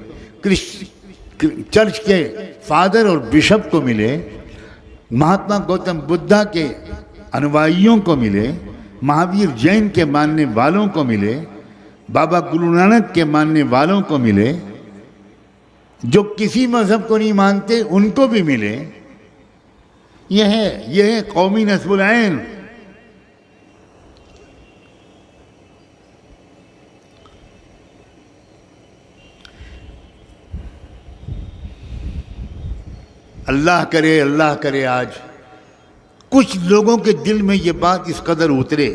چرچ کے فادر اور بشپ کو ملے، مہاتما گوتم بدھا کے انوائیوں کو ملے، مہاویر جین کے ماننے والوں کو ملے، بابا گرو نانک کے ماننے والوں کو ملے، جو کسی مذہب کو نہیں مانتے ان کو بھی ملے۔ یہ ہے قومی نصب العین۔ اللہ کرے آج کچھ لوگوں کے دل میں یہ بات اس قدر اترے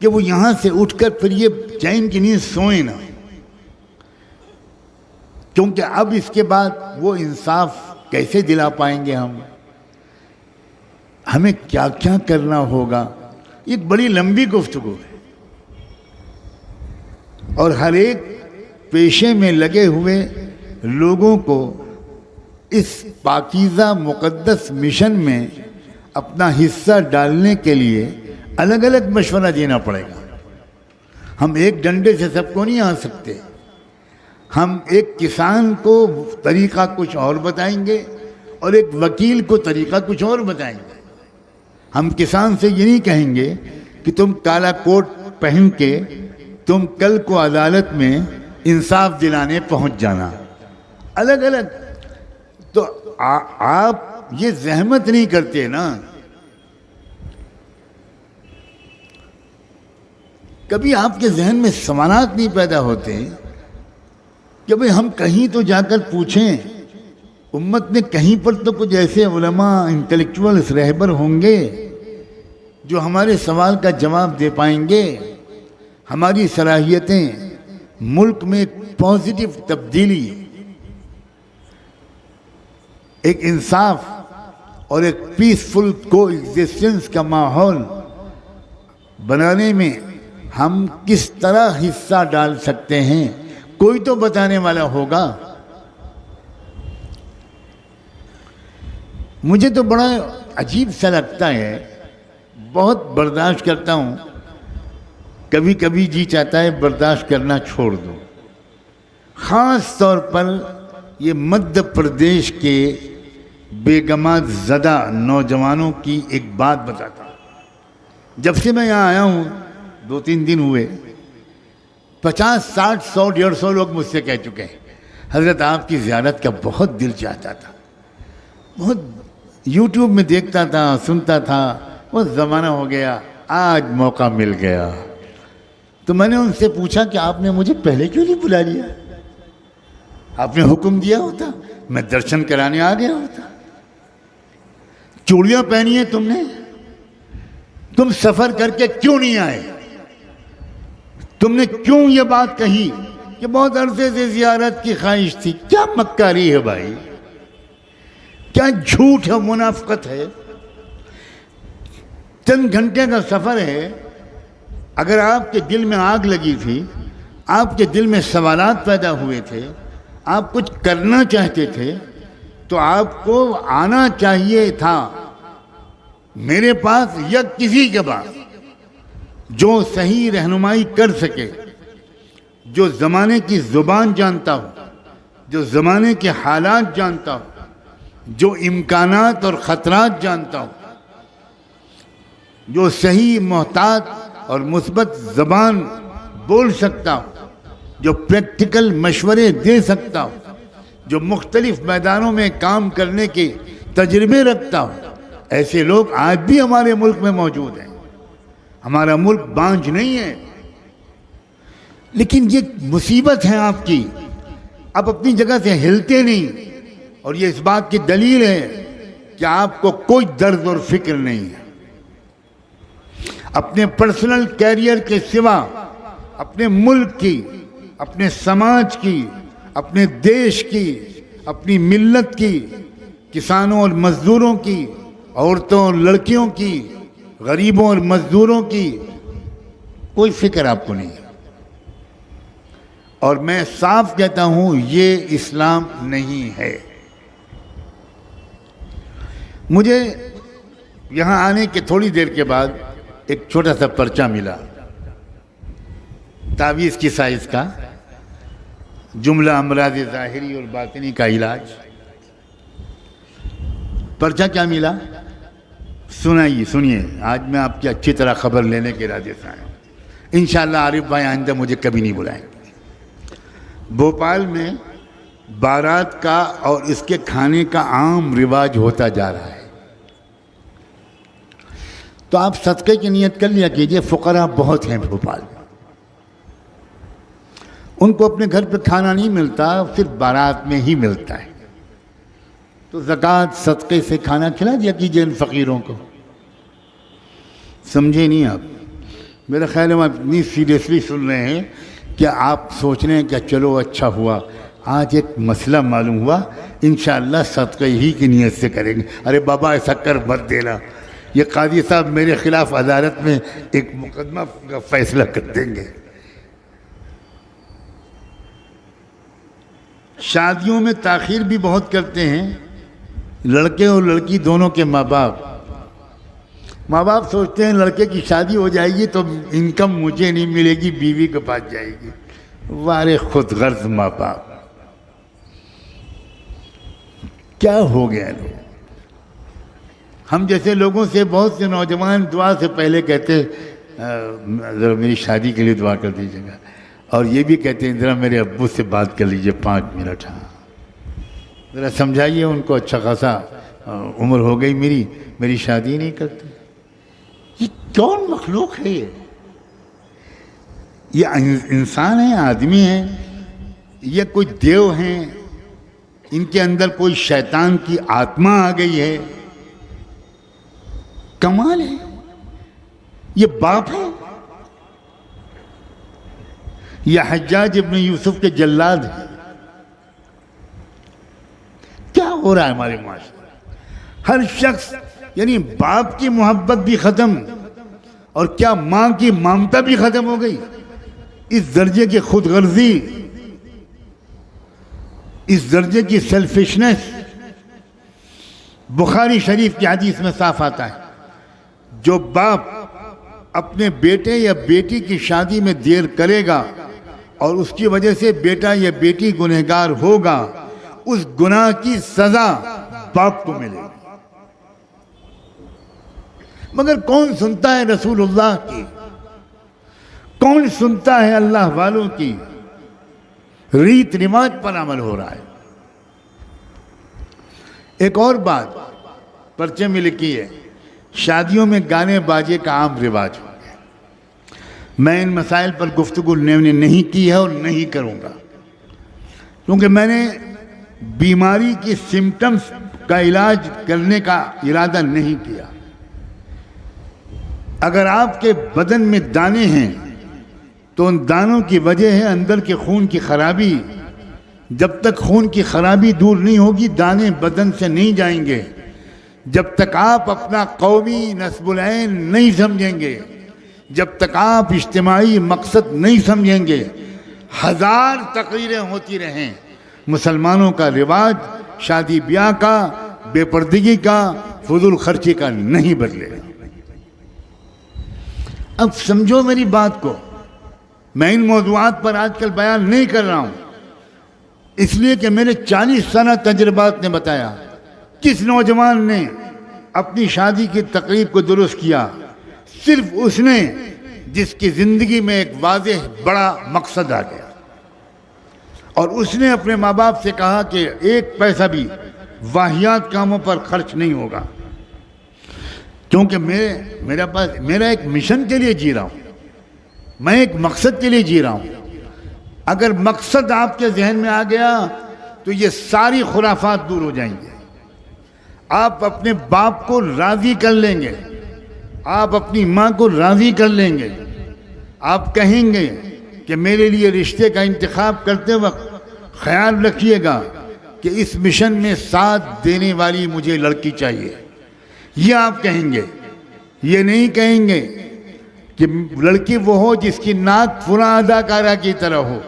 کہ وہ یہاں سے اٹھ کر پھر یہ چین کی نیند سوئیں نہ، کیونکہ اب اس کے بعد وہ انصاف کیسے دلا پائیں گے ہمیں کیا کیا کرنا ہوگا، ایک بڑی لمبی گفتگو ہے، اور ہر ایک پیشے میں لگے ہوئے لوگوں کو اس پاکیزہ مقدس مشن میں اپنا حصہ ڈالنے کے لیے الگ الگ مشورہ دینا پڑے گا۔ ہم ایک ڈنڈے سے سب کو نہیں آ سکتے۔ ہم ایک کسان کو طریقہ کچھ اور بتائیں گے اور ایک وکیل کو طریقہ کچھ اور بتائیں گے۔ ہم کسان سے یہ نہیں کہیں گے کہ تم کالا کوٹ پہن کے تم کل کو عدالت میں انصاف دلانے پہنچ جانا، الگ الگ۔ تو آپ یہ زحمت نہیں کرتے نا، کبھی آپ کے ذہن میں سوالات نہیں پیدا ہوتے کہ بھئی ہم کہیں تو جا کر پوچھیں، امت میں کہیں پر تو کچھ ایسے علماء انٹلیکچوئلز رہبر ہوں گے جو ہمارے سوال کا جواب دے پائیں گے۔ ہماری صلاحیتیں ملک میں ایک پازیٹیو تبدیلی، ایک انصاف اور ایک پیسفل کو ایگزسٹنس کا ماحول بنانے میں ہم کس طرح حصہ ڈال سکتے ہیں، کوئی تو بتانے والا ہوگا۔ مجھے تو بڑا عجیب سا لگتا ہے، بہت برداشت کرتا ہوں، کبھی کبھی جی چاہتا ہے برداشت کرنا چھوڑ دو۔ خاص طور پر یہ مدھیہ پردیش کے بیگمات زدہ نوجوانوں کی ایک بات بتاتا ہوں۔ جب سے میں یہاں آیا ہوں 2-3 دن ہوئے، 50, 60, 100, 150 لوگ مجھ سے کہہ چکے ہیں حضرت آپ کی زیارت کا بہت دل چاہتا تھا، بہت یوٹیوب میں دیکھتا تھا، سنتا تھا، بہت زمانہ ہو گیا، آج موقع مل گیا۔ تو میں نے ان سے پوچھا کہ آپ نے مجھے پہلے کیوں نہیں بلا لیا؟ آپ نے حکم دیا ہوتا، میں درشن کرانے آ گیا ہوتا۔ چوڑیاں پہنی ہیں تم نے، تم سفر کر کے کیوں نہیں آئے؟ تم نے کیوں یہ بات کہی کہ بہت عرصے سے زیارت کی خواہش تھی؟ کیا مکاری ہے بھائی، کیا جھوٹ ہے، منافقت ہے۔ چند گھنٹے کا سفر ہے، اگر آپ کے دل میں آگ لگی تھی، آپ کے دل میں سوالات پیدا ہوئے تھے، آپ کچھ کرنا چاہتے تھے، تو آپ کو آنا چاہیے تھا میرے پاس یا کسی کے پاس جو صحیح رہنمائی کر سکے، جو زمانے کی زبان جانتا ہو، جو زمانے کے حالات جانتا ہو، جو امکانات اور خطرات جانتا ہو، جو صحیح محتاط اور مثبت زبان بول سکتا ہو، جو پریکٹیکل مشورے دے سکتا ہو، جو مختلف میدانوں میں کام کرنے کے تجربے رکھتا ہو، ایسے لوگ آج بھی ہمارے ملک میں موجود ہیں۔ ہمارا ملک بانجھ نہیں ہے، لیکن یہ مصیبت ہے آپ کی، آپ اپنی جگہ سے ہلتے نہیں، اور یہ اس بات کی دلیل ہے کہ آپ کو کوئی درد اور فکر نہیں ہے۔ اپنے پرسنل کیریئر کے سوا اپنے ملک کی، اپنے سماج کی، اپنے دیش کی، اپنی ملت کی، کسانوں اور مزدوروں کی، عورتوں اور لڑکیوں کی، غریبوں اور مزدوروں کی کوئی فکر آپ کو نہیں ہے۔ اور میں صاف کہتا ہوں یہ اسلام نہیں ہے۔ مجھے یہاں آنے کے تھوڑی دیر کے بعد ایک چھوٹا سا پرچہ ملا، تعویذ کی سائز کا، جملہ امراض ظاہری اور باطنی کا علاج۔ پرچہ کیا ملا؟ سنیے، آج میں آپ کی اچھی طرح خبر لینے کے ارادے سے آیا ہوں۔ انشاءاللہ عارف بھائی آئندہ مجھے کبھی نہیں بلائیں گے۔ بھوپال میں بارات کا اور اس کے کھانے کا عام رواج ہوتا جا رہا ہے، تو آپ صدقے کی نیت کر لیا کیجئے۔ فقراء بہت ہیں بھوپال میں، ان کو اپنے گھر پہ کھانا نہیں ملتا، صرف بارات میں ہی ملتا ہے، تو زکوٰۃ صدقے سے کھانا کھلا دیا کیجئے ان فقیروں کو۔ سمجھے نہیں آپ؟ میرا خیال ہے آپ اتنی سیریسلی سن رہے ہیں کہ آپ سوچ رہے ہیں کہ چلو اچھا ہوا، آج ایک مسئلہ معلوم ہوا، انشاءاللہ صدقے ہی کی نیت سے کریں گے۔ ارے بابا ایسا کر مت دینا، یہ قاضی صاحب میرے خلاف عدالت میں ایک مقدمہ کا فیصلہ کر دیں گے۔ شادیوں میں تاخیر بھی بہت کرتے ہیں لڑکے اور لڑکی دونوں کے ماں باپ۔ ماں باپ سوچتے ہیں لڑکے کی شادی ہو جائے گی تو انکم مجھے نہیں ملے گی، بیوی کے پاس جائے گی۔ وارے خود غرض ماں باپ، کیا ہو گیا لوگ؟ ہم جیسے لوگوں سے بہت سے نوجوان دعا سے پہلے کہتے ذرا میری شادی کے لیے دعا کر دیجیے گا، اور یہ بھی کہتے ہیں ذرا میرے ابو سے بات کر لیجیے 5 منٹ، ہاں ذرا سمجھائیے ان کو، اچھا خاصا عمر ہو گئی میری شادی نہیں کرتے۔ یہ کون مخلوق ہے؟ یہ انسان ہیں، آدمی ہیں، یہ کوئی دیو ہیں؟ ان کے اندر کوئی شیطان کی آتما آ گئی ہے؟ کمال ہے، یہ باپ ہے؟ یہ حجاج ابن یوسف کے جلاد ہیں؟ کیا ہو رہا ہے ہمارے معاشرے؟ ہر شخص، یعنی باپ کی محبت بھی ختم، اور کیا ماں کی ممتا بھی ختم ہو گئی؟ اس درجے کی خود غرضی، اس درجے کی سیلفشنس۔ بخاری شریف کی حدیث میں صاف آتا ہے، جو باپ اپنے بیٹے یا بیٹی کی شادی میں دیر کرے گا اور اس کی وجہ سے بیٹا یا بیٹی گنہگار ہوگا، اس گناہ کی سزا باپ کو ملے گی۔ مگر کون سنتا ہے رسول اللہ کی؟ کون سنتا ہے اللہ والوں کی؟ ریت رواج پر عمل ہو رہا ہے۔ ایک اور بات پرچے میں لکھی ہے، شادیوں میں گانے باجے کا عام رواج ہو گیا۔ میں ان مسائل پر گفتگو نہیں کی ہے اور نہیں کروں گا، کیونکہ میں نے بیماری کی سمٹمز کا علاج کرنے کا ارادہ نہیں کیا۔ اگر آپ کے بدن میں دانے ہیں تو ان دانوں کی وجہ ہے اندر کے خون کی خرابی۔ جب تک خون کی خرابی دور نہیں ہوگی دانے بدن سے نہیں جائیں گے۔ جب تک آپ اپنا قومی نصب العین نہیں سمجھیں گے، جب تک آپ اجتماعی مقصد نہیں سمجھیں گے، 1000 تقریریں ہوتی رہیں، مسلمانوں کا رواج شادی بیاہ کا، بے پردگی کا، فضول خرچی کا نہیں بدلے گا۔ اب سمجھو میری بات کو، میں ان موضوعات پر آج کل بیان نہیں کر رہا ہوں، اس لیے کہ میرے 40 سالہ تجربات نے بتایا کس نوجوان نے اپنی شادی کی تقریب کو درست کیا۔ صرف اس نے جس کی زندگی میں ایک واضح بڑا مقصد آ گیا، اور اس نے اپنے ماں باپ سے کہا کہ ایک پیسہ بھی واہیات کاموں پر خرچ نہیں ہوگا، کیونکہ میرا ایک مشن کے لیے جی رہا ہوں، میں ایک مقصد کے لیے جی رہا ہوں۔ اگر مقصد آپ کے ذہن میں آ گیا تو یہ ساری خرافات دور ہو جائیں گے، آپ اپنے باپ کو راضی کر لیں گے، آپ اپنی ماں کو راضی کر لیں گے، آپ کہیں گے کہ میرے لیے رشتے کا انتخاب کرتے وقت خیال رکھیے گا کہ اس مشن میں ساتھ دینے والی مجھے لڑکی چاہیے، یہ آپ کہیں گے۔ یہ نہیں کہیں گے کہ لڑکی وہ ہو جس کی ناک فلاں اداکارہ کی طرح ہو،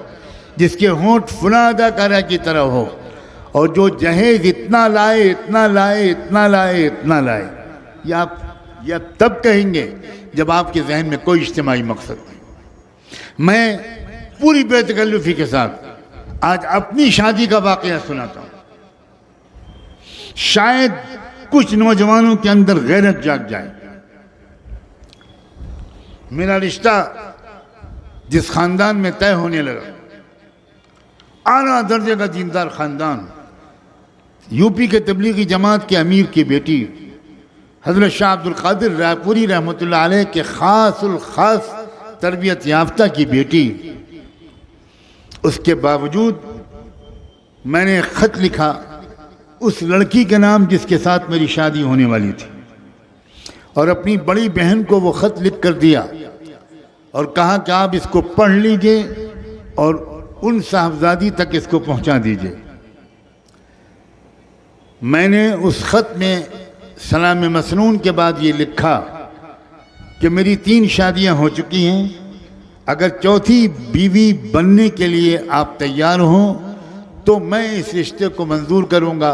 جس کے ہونٹ فلاں اداکارہ کی طرح ہو، اور جو جہیز اتنا لائے اتنا لائے اتنا لائے اتنا لائے۔ یہ آپ تب کہیں گے جب آپ کے ذہن میں کوئی اجتماعی مقصد نہیں۔ میں پوری بے تکلفی کے ساتھ آج اپنی شادی کا واقعہ سناتا ہوں، شاید کچھ نوجوانوں کے اندر غیرت جاگ جائے۔ میرا رشتہ جس خاندان میں طے ہونے لگا، اعلیٰ درجے کا دیندار خاندان، یو پی کے تبلیغی جماعت کے امیر کی بیٹی حضرت شاہ عبد القادر رائے پوری رحمۃ اللہ علیہ کے خاص الخاص تربیت یافتہ کی بیٹی، اس کے باوجود میں نے ایک خط لکھا اس لڑکی کے نام جس کے ساتھ میری شادی ہونے والی تھی، اور اپنی بڑی بہن کو وہ خط لکھ کر دیا اور کہا کہ آپ اس کو پڑھ لیجئے اور ان صاحبزادی تک اس کو پہنچا دیجئے۔ میں نے اس خط میں سلام مسنون کے بعد یہ لکھا کہ میری 3 شادیاں ہو چکی ہیں، اگر چوتھی بیوی بننے کے لیے آپ تیار ہوں تو میں اس رشتے کو منظور کروں گا،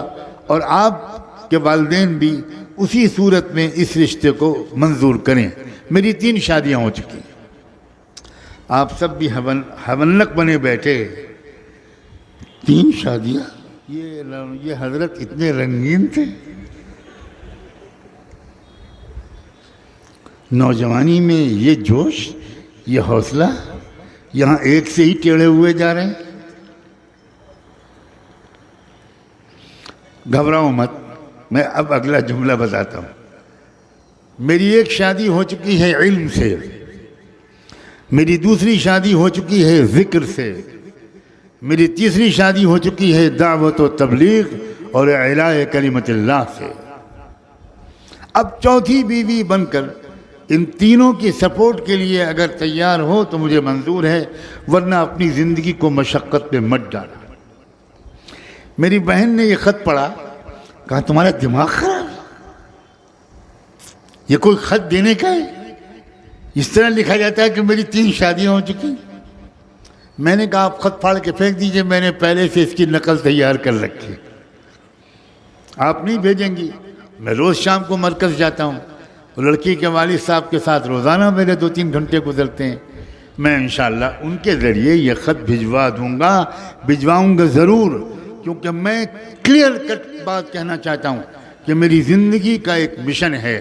اور آپ کے والدین بھی اسی صورت میں اس رشتے کو منظور کریں۔ میری 3 شادیاں ہو چکی ہیں۔ آپ سب بھی حونلک بنے بیٹھے، 3 شادیاں، یہ حضرت اتنے رنگین تھے۔ نوجوانی میں یہ جوش، یہ حوصلہ، یہاں ایک سے ہی ٹیڑھے ہوئے جا رہے ہیں۔ گھبراؤ مت، میں اب اگلا جملہ بتاتا ہوں۔ میری ایک شادی ہو چکی ہے علم سے، میری دوسری شادی ہو چکی ہے ذکر سے، میری تیسری شادی ہو چکی ہے دعوت و تبلیغ اور اعلاء کلمت اللہ سے۔ اب چوتھی بیوی بن کر ان تینوں کی سپورٹ کے لیے اگر تیار ہو تو مجھے منظور ہے، ورنہ اپنی زندگی کو مشقت پہ مت ڈالنا۔ میری بہن نے یہ خط پڑھا، کہا تمہارا دماغ خراب ہے، یہ کوئی خط دینے کا ہے؟ اس طرح لکھا جاتا ہے کہ میری 3 شادیاں ہو چکی۔ میں نے کہا آپ خط پھاڑ کے پھینک دیجئے، میں نے پہلے سے اس کی نقل تیار کر رکھی، آپ نہیں بھیجیں گی۔ میں روز شام کو مرکز جاتا ہوں، لڑکی کے والد صاحب کے ساتھ روزانہ میرے 2-3 گھنٹے گزرتے ہیں۔ میں انشاءاللہ ان کے ذریعے یہ خط بھجواؤں گا ضرور، کیونکہ میں کلیئر کٹ بات کہنا چاہتا ہوں کہ میری زندگی کا ایک مشن ہے،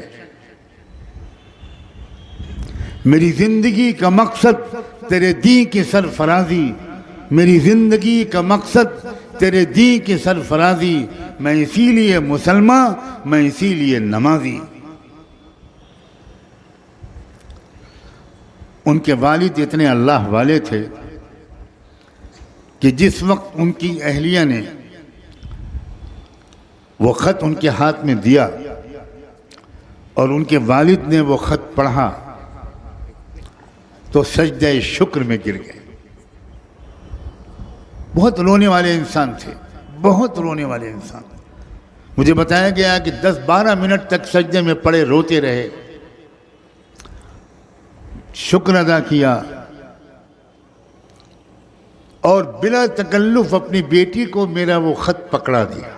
میری زندگی کا مقصد تیرے دین کی سرفرازی، میری زندگی کا مقصد تیرے دین کی سرفرازی، میں اسی لیے مسلمان، میں اسی لیے نمازی۔ ان کے والد اتنے اللہ والے تھے کہ جس وقت ان کی اہلیہ نے وہ خط ان کے ہاتھ میں دیا اور ان کے والد نے وہ خط پڑھا تو سجدہ شکر میں گر گئے۔ بہت رونے والے انسان تھے، بہت رونے والے انسان۔ مجھے بتایا گیا کہ 10-12 منٹ تک سجدے میں پڑے روتے رہے، شکر ادا کیا، اور بلا تکلف اپنی بیٹی کو میرا وہ خط پکڑا دیا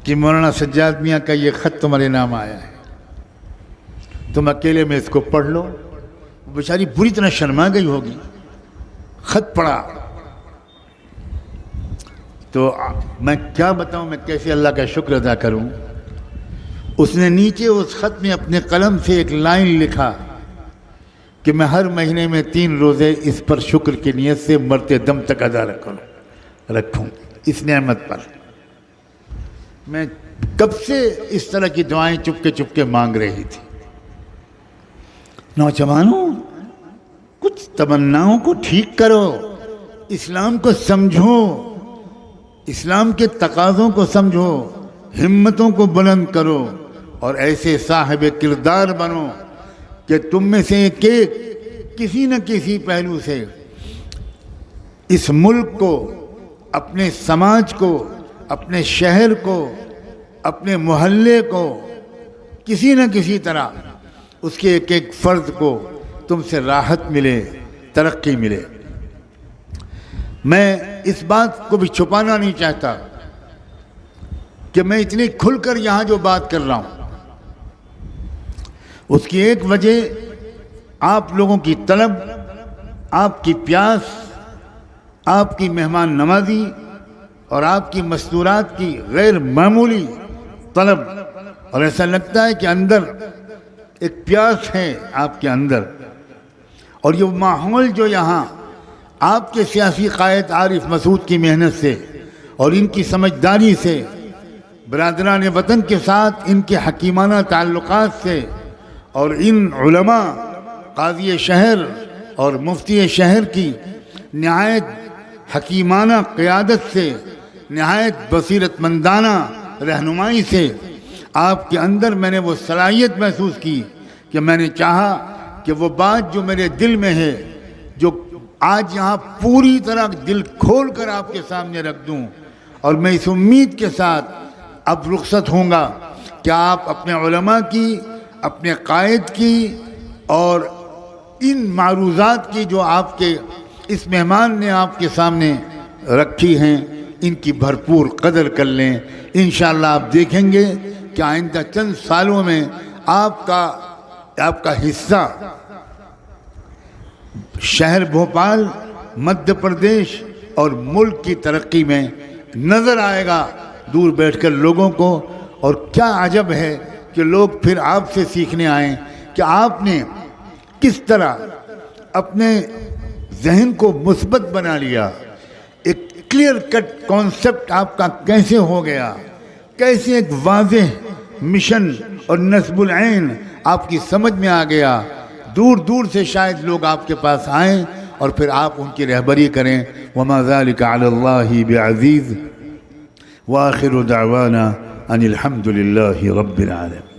کہ مولانا سجاد میاں کا یہ خط تمہارے نام آیا ہے، تم اکیلے میں اس کو پڑھ لو۔ بیچاری بری طرح شرما گئی ہوگی، خط پڑھا تو میں کیا بتاؤں، میں کیسے اللہ کا شکر ادا کروں۔ اس نے نیچے اس خط میں اپنے قلم سے ایک لائن لکھا کہ میں ہر مہینے میں 3 روزے اس پر شکر کی نیت سے مرتے دم تک ادا رکھوں اس نعمت پر۔ میں کب سے اس طرح کی دعائیں چپ کے مانگ رہی تھی۔ نوجوانوں، کچھ تمناؤں کو ٹھیک کرو، اسلام کو سمجھو، اسلام کے تقاضوں کو سمجھو، ہمتوں کو بلند کرو اور ایسے صاحب کردار بنو کہ تم میں سے ایک کسی نہ کسی پہلو سے اس ملک کو، اپنے سماج کو، اپنے شہر کو، اپنے محلے کو، کسی نہ کسی طرح اس کے ایک فرد کو تم سے راحت ملے، ترقی ملے۔ میں اس بات کو بھی چھپانا نہیں چاہتا کہ میں اتنی کھل کر یہاں جو بات کر رہا ہوں اس کی ایک وجہ آپ لوگوں کی طلب، آپ کی پیاس، آپ کی مہمان نوازی اور آپ کی مستورات کی غیر معمولی طلب، اور ایسا لگتا ہے کہ اندر ایک پیاس ہے آپ کے اندر، اور یہ ماحول جو یہاں آپ کے سیاسی قائد عارف مسعود کی محنت سے اور ان کی سمجھداری سے، برادران وطن کے ساتھ ان کے حکیمانہ تعلقات سے، اور ان علماء قاضی شہر اور مفتی شہر کی نہایت حکیمانہ قیادت سے، نہایت بصیرت مندانہ رہنمائی سے آپ کے اندر میں نے وہ صلاحیت محسوس کی کہ میں نے چاہا کہ وہ بات جو میرے دل میں ہے، جو آج یہاں پوری طرح دل کھول کر آپ کے سامنے رکھ دوں، اور میں اس امید کے ساتھ اب رخصت ہوں گا کہ آپ اپنے علماء کی، اپنے قائد کی اور ان معروضات کی جو آپ کے اس مہمان نے آپ کے سامنے رکھی ہیں، ان کی بھرپور قدر کر لیں۔ انشاءاللہ آپ دیکھیں گے کہ آئندہ چند سالوں میں آپ کا حصہ شہر بھوپال، مدھیہ پردیش اور ملک کی ترقی میں نظر آئے گا دور بیٹھ کر لوگوں کو۔ اور کیا عجب ہے کہ لوگ پھر آپ سے سیکھنے آئیں کہ آپ نے کس طرح اپنے ذہن کو مثبت بنا لیا، ایک کلیئر کٹ کانسیپٹ آپ کا کیسے ہو گیا، کیسے ایک واضح مشن اور نصب العین آپ کی سمجھ میں آ گیا۔ دور دور سے شاید لوگ آپ کے پاس آئیں اور پھر آپ ان کی رہبری کریں۔ وما ذلك على الله بعزيز، وآخر دعوانا ان الحمد لله رب العالمين۔